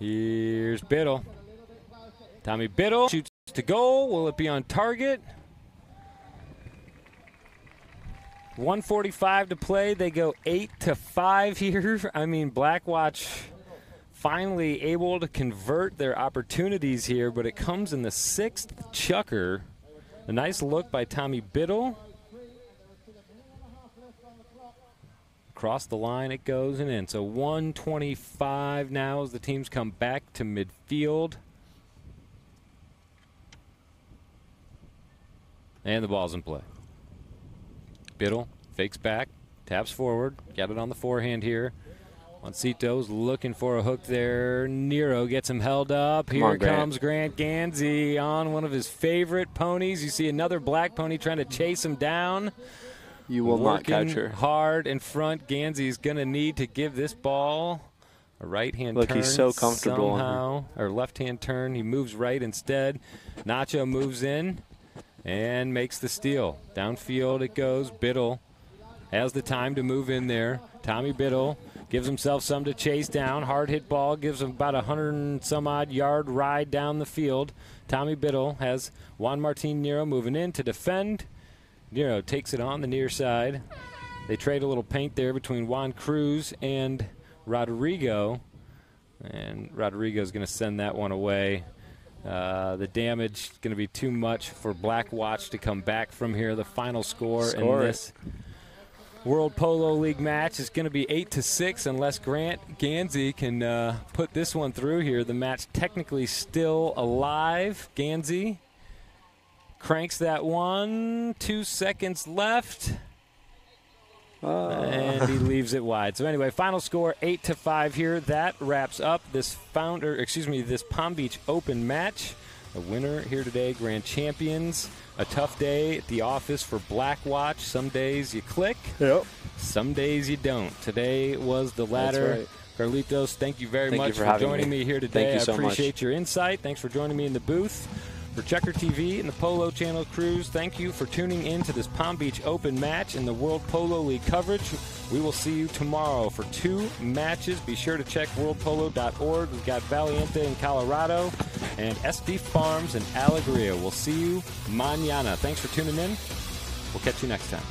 Here's Biddle. Tommy Biddle shoots to goal. Will it be on target? 1:45 to play. They go 8-5 here. I mean, Black Watch finally able to convert their opportunities here, but it comes in the 6th chucker. A nice look by Tommy Biddle. Across the line it goes and in. So 1:25 now as the teams come back to midfield. And the ball's in play. Biddle fakes back, taps forward, got it on the forehand here. Juancito's looking for a hook there. Nero gets him held up. Here comes Grant Gansey on one of his favorite ponies. You see another black pony trying to chase him down. You will not catch her. Hard in front. Gansey's going to need to give this ball a right-hand turn. Look, he's so comfortable. Somehow, or left-hand turn. He moves right instead. Nacho moves in and makes the steal. Downfield it goes. Biddle has the time to move in there. Tommy Biddle gives himself some to chase down. Hard hit ball gives him about 100-some-odd yard ride down the field. Tommy Biddle has Juan Martin Nero moving in to defend. Nero takes it on the near side. They trade a little paint there between Juan Cruz and Rodrigo. And Rodrigo's going to send that one away. The damage is going to be too much for Black Watch to come back from here. The final score in this World Polo League match is going to be 8-6 unless Grant Gansey can put this one through here. The match technically still alive. Gansey cranks that one. 2 seconds left. And he leaves it wide. So anyway, final score 8-5 here. That wraps up this this Palm Beach Open match. The winner here today, grand champions. A tough day at the office for Black Watch. Some days you click. Yep. Some days you don't. Today was the latter. That's right. Carlitos, thank you very much for joining me here today. Thank you so much. I appreciate your insight. Thanks for joining me in the booth. For ChukkerTV and the Polo Channel crews, thank you for tuning in to this Palm Beach Open match and the World Polo League coverage. We will see you tomorrow for 2 matches. Be sure to check worldpolo.org. We've got Valiente in Colorado and SD Farms in Alegria. We'll see you mañana. Thanks for tuning in. We'll catch you next time.